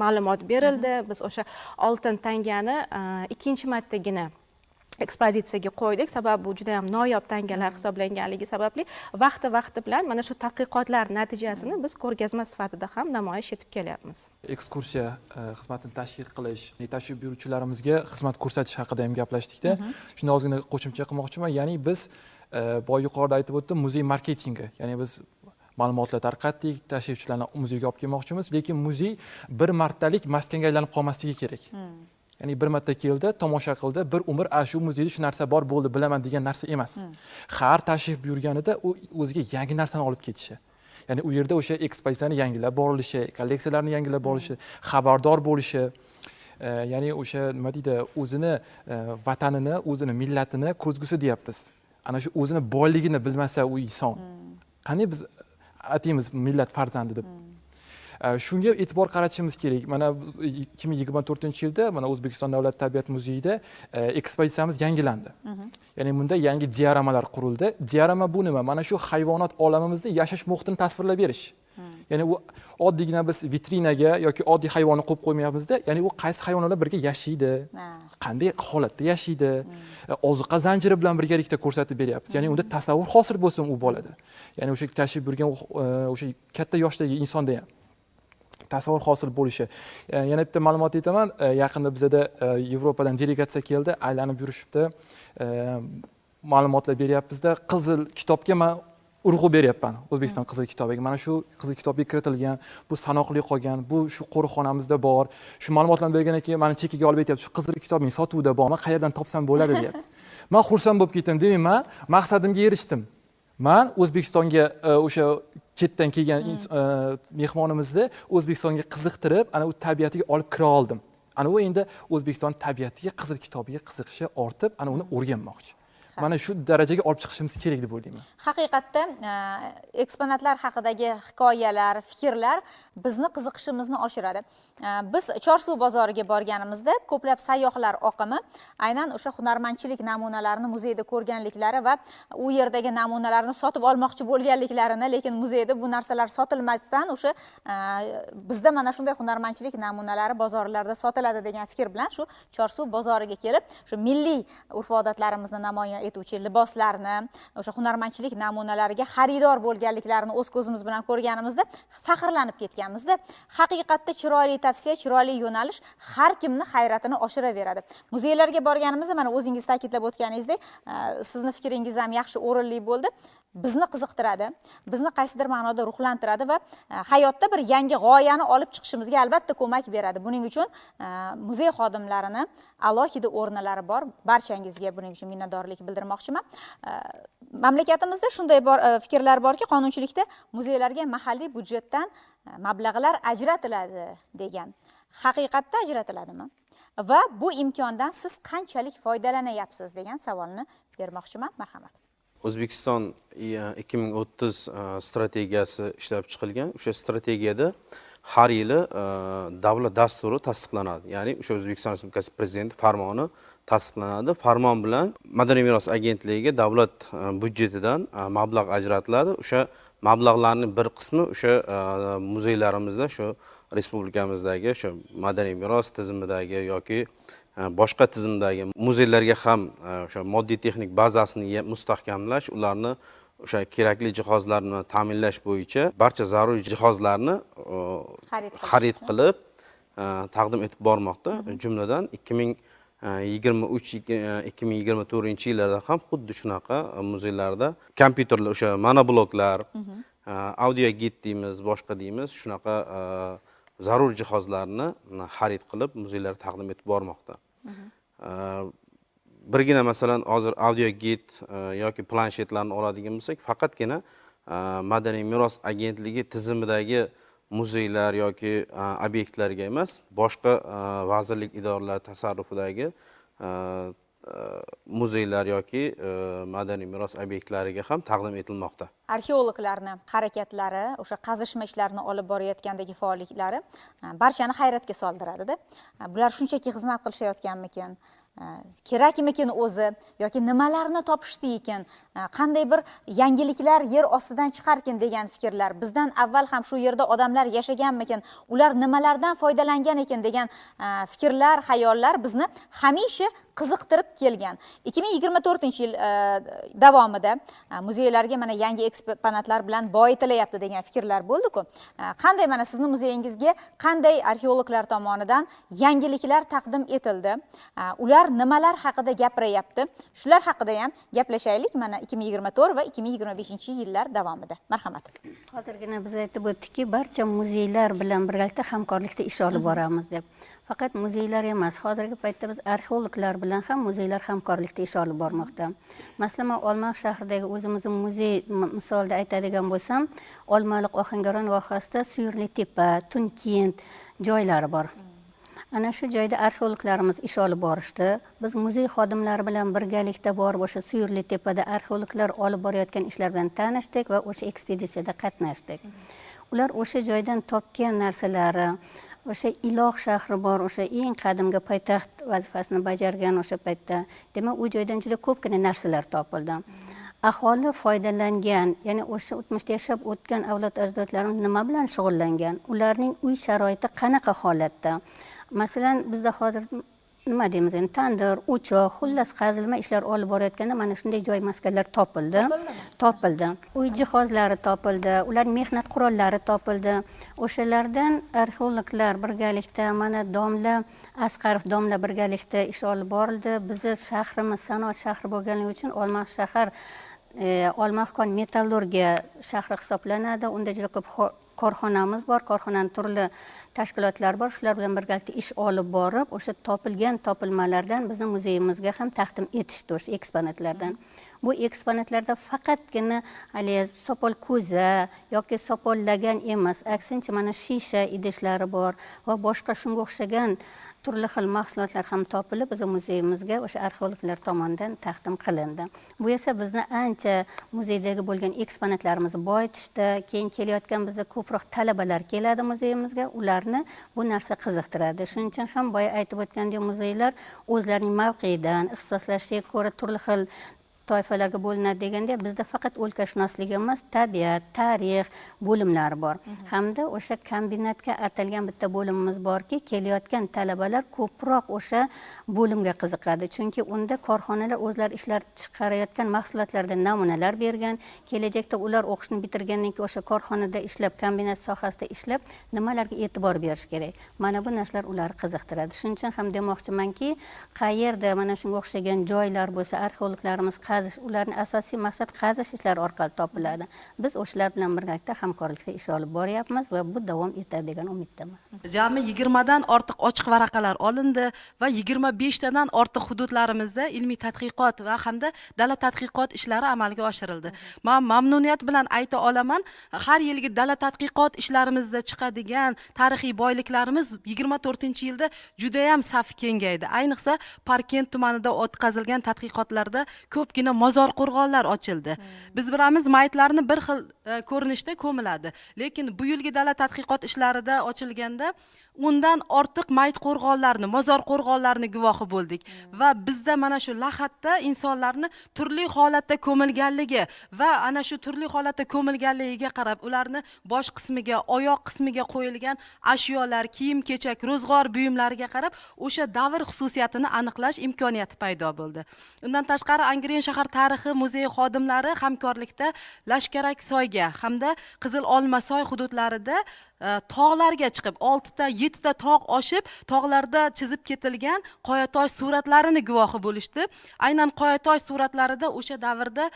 ma'lumot berildi. Biz o'sha oltin tangani ikkinchi martagina ekspozitsiyaga qo'ydik. Sababi bu juda ham noyob tangalar hisoblanganligi sababli vaqti bilan mana shu tadqiqotlar natijasini biz ko'rgazma sifatida ham namoyish etib kelyapmiz. Ekskursiya xizmatini tashkil qilish, tashrif buyuruvchilarimizga xizmat ko'rsatish haqida ham gaplashdik-da. Shunda ozgina qo'shimcha qilmoqchiman. Ya'ni biz boya yuqorida aytib o'tdim, muzey marketingi. Ya'ni biz ma'lumotlar tarqatdik, tashrifchilarni muzeyga olib kelmoqchimiz, lekin muzey bir martalik maskanga aylanib qolmasligi kerak. Ya'ni bir marta keldi, tomosha qildi, bir umr shu muzeyda shu narsa bor bo'ldi, bilaman degan narsa emas. Har tashrif buyurganida u o'ziga yangi narsani olib ketishi. Ya'ni u yerda o'sha ekspozitsiyani yangilab borilishi, kolleksiyalarni yangilab borilishi, xabardor bo'lishi ya'ni o'sha nima deydi, o'zini vatanini, o'zini millatini ko'zgusi deyapmiz. Ana shu o'zini boyligini bilmasa u inson. Qanday biz ataymiz millat farzandi deb. Shunga e'tibor qaratishimiz kerak. Mana 2024-yilda mana O'zbekiston Davlat tabiat muzeyida ekspozitsiyamiz yangilandi. Ya'ni bunda yangi dioramalar qurildi. Diorama bu nima? Mana shu hayvonot olamimizda yashash muhitini tasvirlab berish. Ya'ni u oddiygina biz vitrinaga yoki oddiy hayvonni qo'yib qo'ymayapmizda, ya'ni u qaysi hayvonlar birga yashaydi, qanday holatda yashaydi, ozuqa zanjiri bilan birgalikda ko'rsatib beryapmiz. Ya'ni unda tasavvur hosil bo'lsin u bolada. Ya'ni o'sha tashrif buyurgan o'sha katta yoshdagi insonda ham tasavvur hosil bo'lishi. Yana bitta ma'lumot aytaman, yaqinda bizda Yevropadan delegatsiya keldi, aylanib yurishibdi. Ma'lumotlar beryapmizda, qizil kitobga men urg'u beryapman, O'zbekiston qizil kitobiga. Mana shu qizil kitobga kiritilgan, bu sanoqli qolgan, bu shu qo'riqxonamizda bor. Shu ma'lumotlarni bergandan keyin meni chekiga olib aytyapti, shu qizil kitobning sotuvida bormi, qayerdan topsam bo'ladi deyapti. Men xursand bo'lib ketdim, demak men maqsadimga erishdim. Men O'zbekistonga o'sha chetdan kelgan mehmonimizni O'zbekistonga qiziqtirib, ana u tabiatiga olib kira oldim. Ana u endi O'zbekiston tabiatiga, qizil kitobiga qiziqishi ortib, ana uni o'rganmoqchi. Mana shu darajaga olib chiqishimiz kerak deb o'ylayman. Haqiqatda eksponatlar haqidagi hikoyalar, fikrlar bizni qiziqishimizni oshiradi. Biz Chorsuv bozoriga borganimizda ko'plab sayyohlar oqimi aynan o'sha hunarmandchilik namunalarini muzeyda ko'rganliklari va u yerdagi namunalarni sotib olmoqchi bo'lganliklarini, lekin muzeyda bu narsalar sotilmasdan o'sha bizda mana shunday hunarmandchilik namunalari bozorlarda sotiladi degan fikr bilan shu Chorsuv bozoriga kelib, shu milliy urf-odatlarimizni namoyon etuvchi liboslarni, o'sha hunarmandchilik namunalariga xaridor bo'lganliklarini o'z ko'zimiz bilan ko'rganimizda faxrlanib ketganmizda. Haqiqatda chiroyli tavsiya, chiroyli yo'nalish har kimni hayratini oshiraveradi. Muzeylarga borganimizda mana o'zingiz ta'kidlab o'tganingizdek, sizni fikringiz ham yaxshi o'rinli bo'ldi. Bizni qiziqtiradi, bizni qaysidir ma'noda ruhlantiradi va hayotda bir yangi g'oyani olib chiqishimizga albatta ko'mak beradi. Buning uchun muzey xodimlarini alohida o'rnalari bor. Barchangizga buning uchun minnatdorlik bildirmoqchiman. Mamlakatimizda shunday fikrlar borki, qonunchilikda muzeylarga mahalliy byudjetdan mablag'lar ajratiladi degan. Haqiqatda ajratiladimi? Va bu imkondan siz qanchalik foydalanyapsiz degan savolni bermoqchiman. Marhamat. O'zbekiston 2030 strategiyasi ishlab chiqilgan. O'sha strategiyada har yili davlat dasturi tasdiqlanadi. Ya'ni o'sha O'zbekiston Respublikasi Prezidenti farmoni tasdiqlanadi. Farmon bilan Madaniy meros agentligiga davlat byudjetidan mablag' ajratiladi. O'sha mablag'larning bir qismi o'sha muzeylarimizda, shu respublikamizdagi o'sha madaniy meros tizimidagi yoki boshqa tizimdagi muzeylarga ham o'sha moddiy texnik bazasini mustahkamlash, ularni o'sha kerakli jihozlar bilan ta'minlash bo'yicha barcha zarur jihozlarni xarid qilib taqdim etib bormoqda. Jumladan 2023-2024 yillarda ham xuddi shunaqa muzeylarda kompyuterlar, o'sha monobloklar, audio gid deymiz, boshqa deymiz, shunaqa zarur jihozlarni xarid qilib muzeylarga taqdim etib bormoqda. Birgina masalan hozir audio gid yoki planshetlarni oladigan bo'lsak, faqatgina Madaniy meros agentligi tizimidagi muzeylar yoki obyektlarga emas, boshqa vazirlik idoralar tasarrufidagi muzeylar yoki madaniy meros obyektlariga ham taqdim etilmoqda. Arxeologlarni harakatlari, o'sha qazishma ishlarini olib borayotgandagi faolliklari barchani hayratga soldiradi-da. Bular shunchaki xizmat qilishayotganmikin? Kerakmikin o'zi yoki nimalarni topishdi ekan, qanday bir yangiliklar yer ostidan chiqarkin degan fikrlar, bizdan avval ham shu yerda odamlar yashaganmikin, ular nimalardan foydalangan ekan degan fikrlar, xayollar bizni hamisha qiziqtirib kelgan. 2024-yil davomida muzeylarga mana yangi eksponatlar bilan boyitilayapti degan fikrlar bo'ldi-ku. Qanday mana sizni muzeyingizga qanday arxeologlar tomonidan yangiliklar taqdim etildi? Ular nimalar haqida gapiryapti? Shular haqida ham gaplashaylik mana 2024 va 2025-yillar davomida. Marhamat. Hozirgina biz aytib o'tdikki, barcha muzeylar bilan birgalikda hamkorlikda ish olib boramiz deb. Faqat muzeylar emas, hozirgi paytda biz arxeologlar bilan ham muzeylar hamkorlikda ish olib bormoqda. Masalan, Olmaliq shahridagi o'zimizning muzey misolida aytadigan bo'lsam, Olmaliq Ohangaron vohasida Suyurli tepa, Tunkent joylari bor. ana shu joyda arxeologlarimiz ish olib borishdi. Biz muzey xodimlari bilan birgalikda borib o'sha Suyurli tepada arxeologlar olib borayotgan ishlar bilan tanishdik va o'sha ekspeditsiyada qatnashdik. Ular o'sha joydan topgan narsalari, o'sha Iloh shahri bor, o'sha eng qadimgi poytaxt vazifasini bajargan o'sha paytda, demak u joydan juda ko'pgina narsalar topildi. Aholi foydalangan, ya'ni o'sha o'tmishda yashab o'tgan avlod ajdodlarimiz nima bilan shug'ullangan, ularning uy sharoiti qanaqa holatda. Masalan, bizda hozir nima deymiz endi, tandir, o'choq, xullas qazilma ishlar olib borayotganda mana shunday joy maskanlar topildi. Uy jihozlari topildi, ularning mehnat qurollari topildi. O'shalardan arxeologlar birgalikda, mana domla Asqarov domla birgalikda ish olib borildi. Bizni shahrimiz sanoat shahri bo'lganligi uchun Olmaqkon metallurgiya shahri hisoblanadi. Unda juda ko'p korxonamiz bor, korxonaning turli tashkilotlari bor. Shular bilan birgalikda ish olib borib, o'sha topilgan topilmalardan bizning muzeyimizga ham taqdim etishdi o'sha eksponatlardan. Bu eksponatlarda faqatgina hali sopol ko'za yoki sopol lagan emas, aksincha mana shisha idishlari bor va boshqa shunga o'xshagan turli xil mahsulotlar ham topilib bizning muzeyimizga o'sha arxeologlar tomonidan taqdim qilindi. Bu esa bizni ancha muzeydagi bo'lgan eksponatlarimizni boyitishdi. Keyin kelayotgan bizda ko'proq talabalar keladi muzeyimizga, ularni bu narsa qiziqtiradi. Shuning uchun ham boya aytib o'tgandek, muzeylar o'zlarining mavqeidan, ixtisoslashiga ko'ra turli xil toifalarga bo'linadi deganda, bizda faqat o'lkashunoslik emas, tabiat, tarix bo'limlari bor. Hamda o'sha kombinatga atalgan bitta bo'limimiz borki, kelayotgan talabalar ko'proq o'sha bo'limga qiziqadi. Chunki unda korxonalar o'zlari ishlab chiqarayotgan mahsulotlardan namunalar bergan. Kelajakda ular o'qishni bitirgandan keyin o'sha korxonada ishlab, kombinat sohasida ishlab, nimalarga e'tibor berish kerak. Mana bu narsalar ularni qiziqtiradi. Shuning uchun ham demoqchimanki, qayerda mana shunga o'xshagan joylar bo'lsa, arxeologlarimiz qazish, ularning asosiy maqsad qazish ishlari orqali topiladi. Biz o'shalar bilan birgalikda hamkorlikda ish olib boryapmiz va bu davom etadi degan umiddaman. Jami 20 dan ortiq ochiq varaqalar olindi va 25 tadan ortiq hududlarimizda ilmiy tadqiqot va hamda dala tadqiqot ishlari amalga oshirildi. Men mamnuniyat bilan ayta olaman, har yilgi dala tadqiqot ishlarimizda chiqadigan tarixiy boyliklarimiz 24-yilda juda ham safi kengaydi. Ayniqsa Parkent tumanida o'tkazilgan tadqiqotlarda ko'pgina mozor qo'rg'onlar ochildi. Biz bilamiz, maytlarni bir xil ko'rinishda ko'miladi, lekin bu yilgi dala tadqiqot ishlarida ochilganda undan ortiq mayt qo'rg'onlarni, mozor qo'rg'onlarni guvohi bo'ldik va bizda mana shu lahatda insonlarni turli holatda ko'milganligi va ana shu turli holatda ko'milganligiga qarab ularni bosh qismiga, oyoq qismiga qo'yilgan ashyolar, kiyim-kechak, ro'zg'or buyumlariga qarab o'sha davr xususiyatini aniqlash imkoniyati paydo bo'ldi. Undan tashqari Angren shahar tarixi muzeyi xodimlari hamkorlikda Lashkarak soyga hamda Qizil Olma soy hududlarida tog'larga chiqib 6 ta 7 ta tog' oshib, tog'larda chizib ketilgan qoyatosh suratlarini guvohi bo'lishdi. Aynan qoyatosh suratlarida o'sha davrda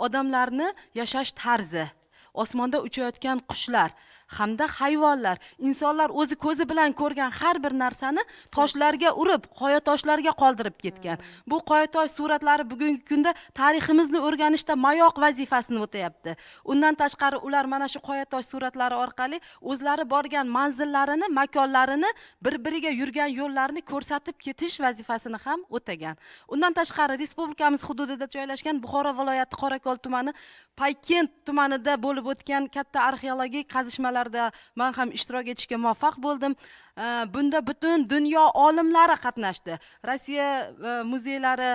odamlarni yashash tarzi, osmonda uchayotgan qushlar hamda hayvonlar, insonlar o'zi ko'zi bilan ko'rgan har bir narsani toshlarga urib, qoyatoshlarga qoldirib ketgan. Bu qoyatosh suratlari bugungi kunda tariximizni o'rganishda mayoq vazifasini o'tayapti. Undan tashqari ular mana shu qoyatosh suratlari orqali o'zlari borgan manzillarini, makonlarini, bir-biriga yurgan yo'llarini ko'rsatib ketish vazifasini ham o'tagan. Undan tashqari respublikamiz hududida joylashgan Buxoro viloyati Qorakol tumani Paykent tumanida bo'lib o'tgan katta arxeologik qazishmalar men ham ishtirok etishga muvaffaq bo'ldim. Bunda butun dunyo olimlari qatnashdi. Rossiya muzeylari,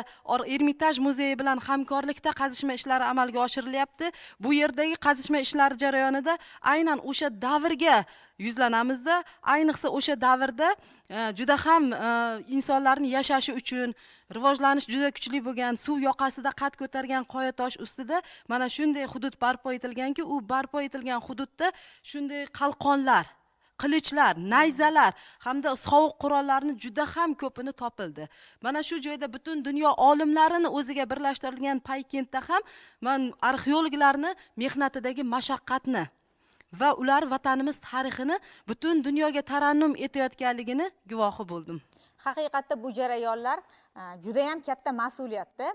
Ermitaj muzeyi bilan hamkorlikda qazishma ishlari amalga oshirilyapti. Bu yerdagi qazishma ishlari jarayonida aynan o'sha davrga yuzlanamizda, ayniqsa o'sha davrda juda ham insonlarning yashashi uchun rivojlanish juda kuchli bo'lgan suv yoqasida qad ko'targan qoyatosh ustida mana shunday hudud barpo etilganki, u barpo etilgan hududda shunday qalqonlar, qilichlar, nayzalar hamda sovuq qurollarni juda ham ko'pini topildi. Mana shu joyda butun dunyo olimlarini o'ziga birlashtirilgan Paykentda ham men arxeologlarni mehnatidagi mashaqqatni va ular vatanimiz tarixini butun dunyoga tarannum etayotganligini guvohi bo'ldim. Haqiqatda bu jarayonlar juda ham katta mas'uliyatda.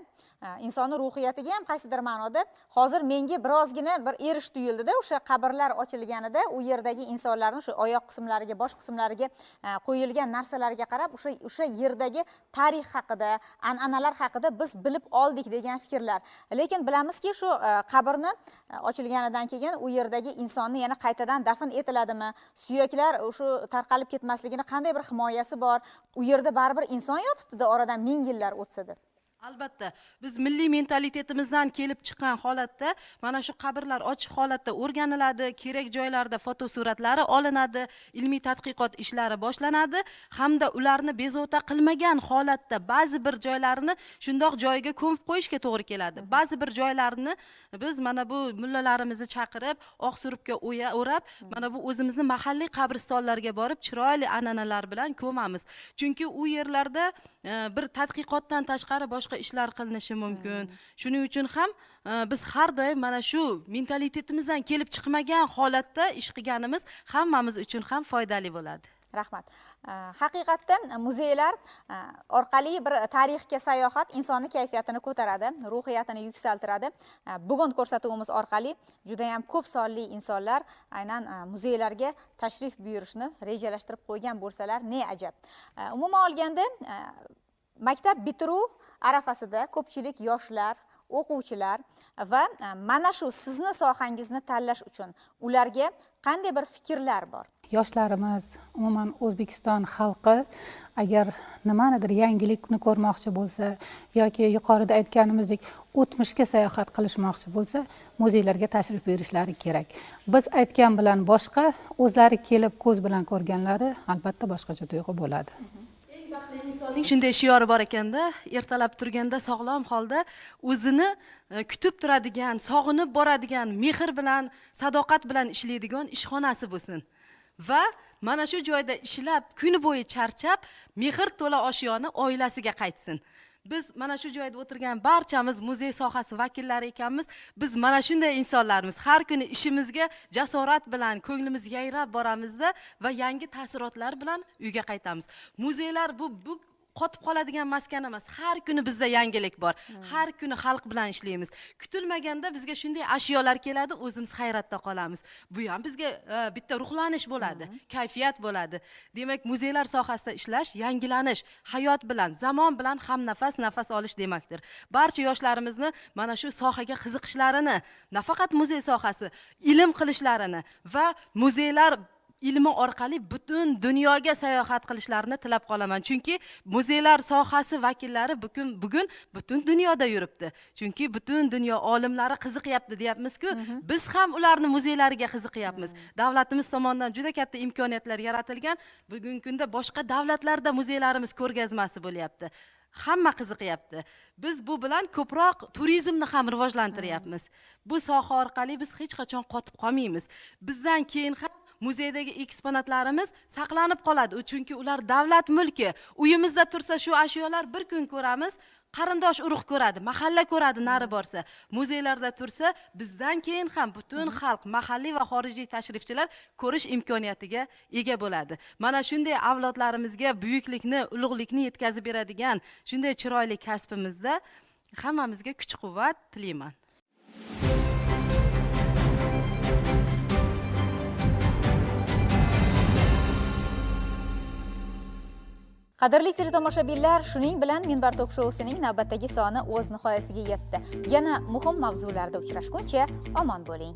Insonni ruhiyatiga ham qaysidir ma'noda hozir menga birozgina bir erish tuyuldida, o'sha qabrlar ochilganida u yerdagi insonlarning shu oyoq qismlariga, bosh qismlariga qo'yilgan narsalarga qarab o'sha yerdagi tarix haqida, an'analar haqida biz bilib oldik degan fikrlar. Lekin bilamizki, shu qabrni ochilganidan keyin u yerdagi insonni yana qaytadan dafn etiladimi? Suyaklar shu tarqalib ketmasligini qanday bir himoyasi bor? U yerda baribir inson yotibdi-da, oradan ming yillar o'tsa-da. Albatta, biz milliy mentalitetimizdan kelib chiqqan holatda mana shu qabrlar ochiq holatda o'rganiladi, kerak joylarda fotosuratlari olinadi, ilmiy tadqiqot ishlari boshlanadi hamda ularni bezovta qilmagan holatda ba'zi bir joylarini shundoq joyiga ko'mib qo'yishga to'g'ri keladi. Ba'zi bir joylarini biz mana bu mullalarimizni chaqirib, oq surubga o'rab, mana bu o'zimizni mahalliy qabristonlarga borib chiroyli an'analar bilan ko'mamiz. Chunki u yerlarda bir tadqiqotdan tashqari boshqa ishlar qilinishi mumkin. Shuning uchun ham biz har doim mana shu mentalitetimizdan kelib chiqmagan holatda ish qilganimiz hammamiz uchun ham foydali bo'ladi. Rahmat. Haqiqatda muzeylar orqali bir tarixga sayohat insonni kayfiyatini ko'taradi, ruhiyatini yuksaltiradi. Bugun ko'rsatuvimiz orqali juda ham ko'p sonli insonlar aynan muzeylarga tashrif buyurishni rejalashtirib qo'ygan bo'lsalar, ne ajab. Umuman olganda maktab bitiruv arafasida ko'pchilik yoshlar, o'quvchilar va mana shu sizni sohangizni tanlash uchun ularga qanday bir fikrlar bor? Yoshlarimiz, umuman O'zbekiston xalqi agar nimanidir yangilikni ko'rmoqchi bo'lsa yoki yuqorida aytganimizdek o'tmishga sayohat qilishmoqchi bo'lsa, muzeylarga tashrif buyurishlari kerak. Biz aytgan bilan boshqa, o'zlari kelib ko'z bilan ko'rganlari albatta boshqacha tuyg'u bo'ladi. Insonning shunday shiori bor ekanda, ertalab turganda sog'lom holda o'zini kutib turadigan, sog'inib boradigan, mehr bilan, sadoqat bilan ishlaydigan ishxonasi bo'lsin. Va mana shu joyda ishlab, kuni bo'yi charchab, mehr to'la oshiyoni oilasiga qaytsin. Biz mana shu joyda o'tirgan barchamiz muzey sohasi vakillari ekanmiz. Biz mana shunday insonlarmiz. Har kuni ishimizga jasorat bilan ko'nglimiz yayrab boramizda va yangi taassurotlar bilan uyga qaytamiz. Muzeylar bu qotib qoladigan maskan emas. Har kuni bizda yangilik bor. Har kuni xalq bilan ishlaymiz. Kutilmaganda bizga shunday ashyolar keladi, o'zimiz hayratda qolamiz. Bu ham bizga bitta ruhlanish bo'ladi, kayfiyat bo'ladi. Demak, muzeylar sohasida ishlash, yangilanish, hayot bilan, zamon bilan ham nafas olish demakdir. Barcha yoshlarimizni mana shu sohaga qiziqishlarini, nafaqat muzey sohasi, ilm qilishlarini va muzeylar ilmi orqali butun dunyoga sayohat qilishlarini tilab qolaman. Chunki muzeylar sohasi vakillari bugun butun dunyoda yuribdi. Chunki butun dunyo olimlari qiziqyapti deyapmiz-ku, biz ham ularni muzeylariga qiziqyapmiz. Davlatimiz tomonidan juda katta imkoniyatlar yaratilgan. Bugungi kunda boshqa davlatlarda muzeylarimiz ko'rgazmasi bo'lyapti. Hamma qiziqyapti. Biz bu bilan ko'proq turizmni ham rivojlantiryapmiz. Bu soha orqali biz hech qachon qotib qolmaymiz. Bizdan keyin ham muzeydagi eksponatlarimiz saqlanib qoladi. Chunki ular davlat mulki. Uyimizda tursa shu ashyolar bir kun ko'ramiz, qarindosh urug' ko'radi, mahalla ko'radi nari borsa. Muzeylarda tursa, bizdan keyin ham butun xalq, mahalliy va xorijiy tashrifchilar ko'rish imkoniyatiga ega bo'ladi. Mana shunday avlodlarimizga buyuklikni, ulug'likni yetkazib beradigan shunday chiroyli kasbimizda hammamizga kuch-quvvat tilayman. Qadrli teletomoshabinlar, shuning bilan Minbar Tok shousining navbatdagi soni o'z nihoyasiga yetdi. Yana muhim mavzularda uchrashguncha omon bo'ling.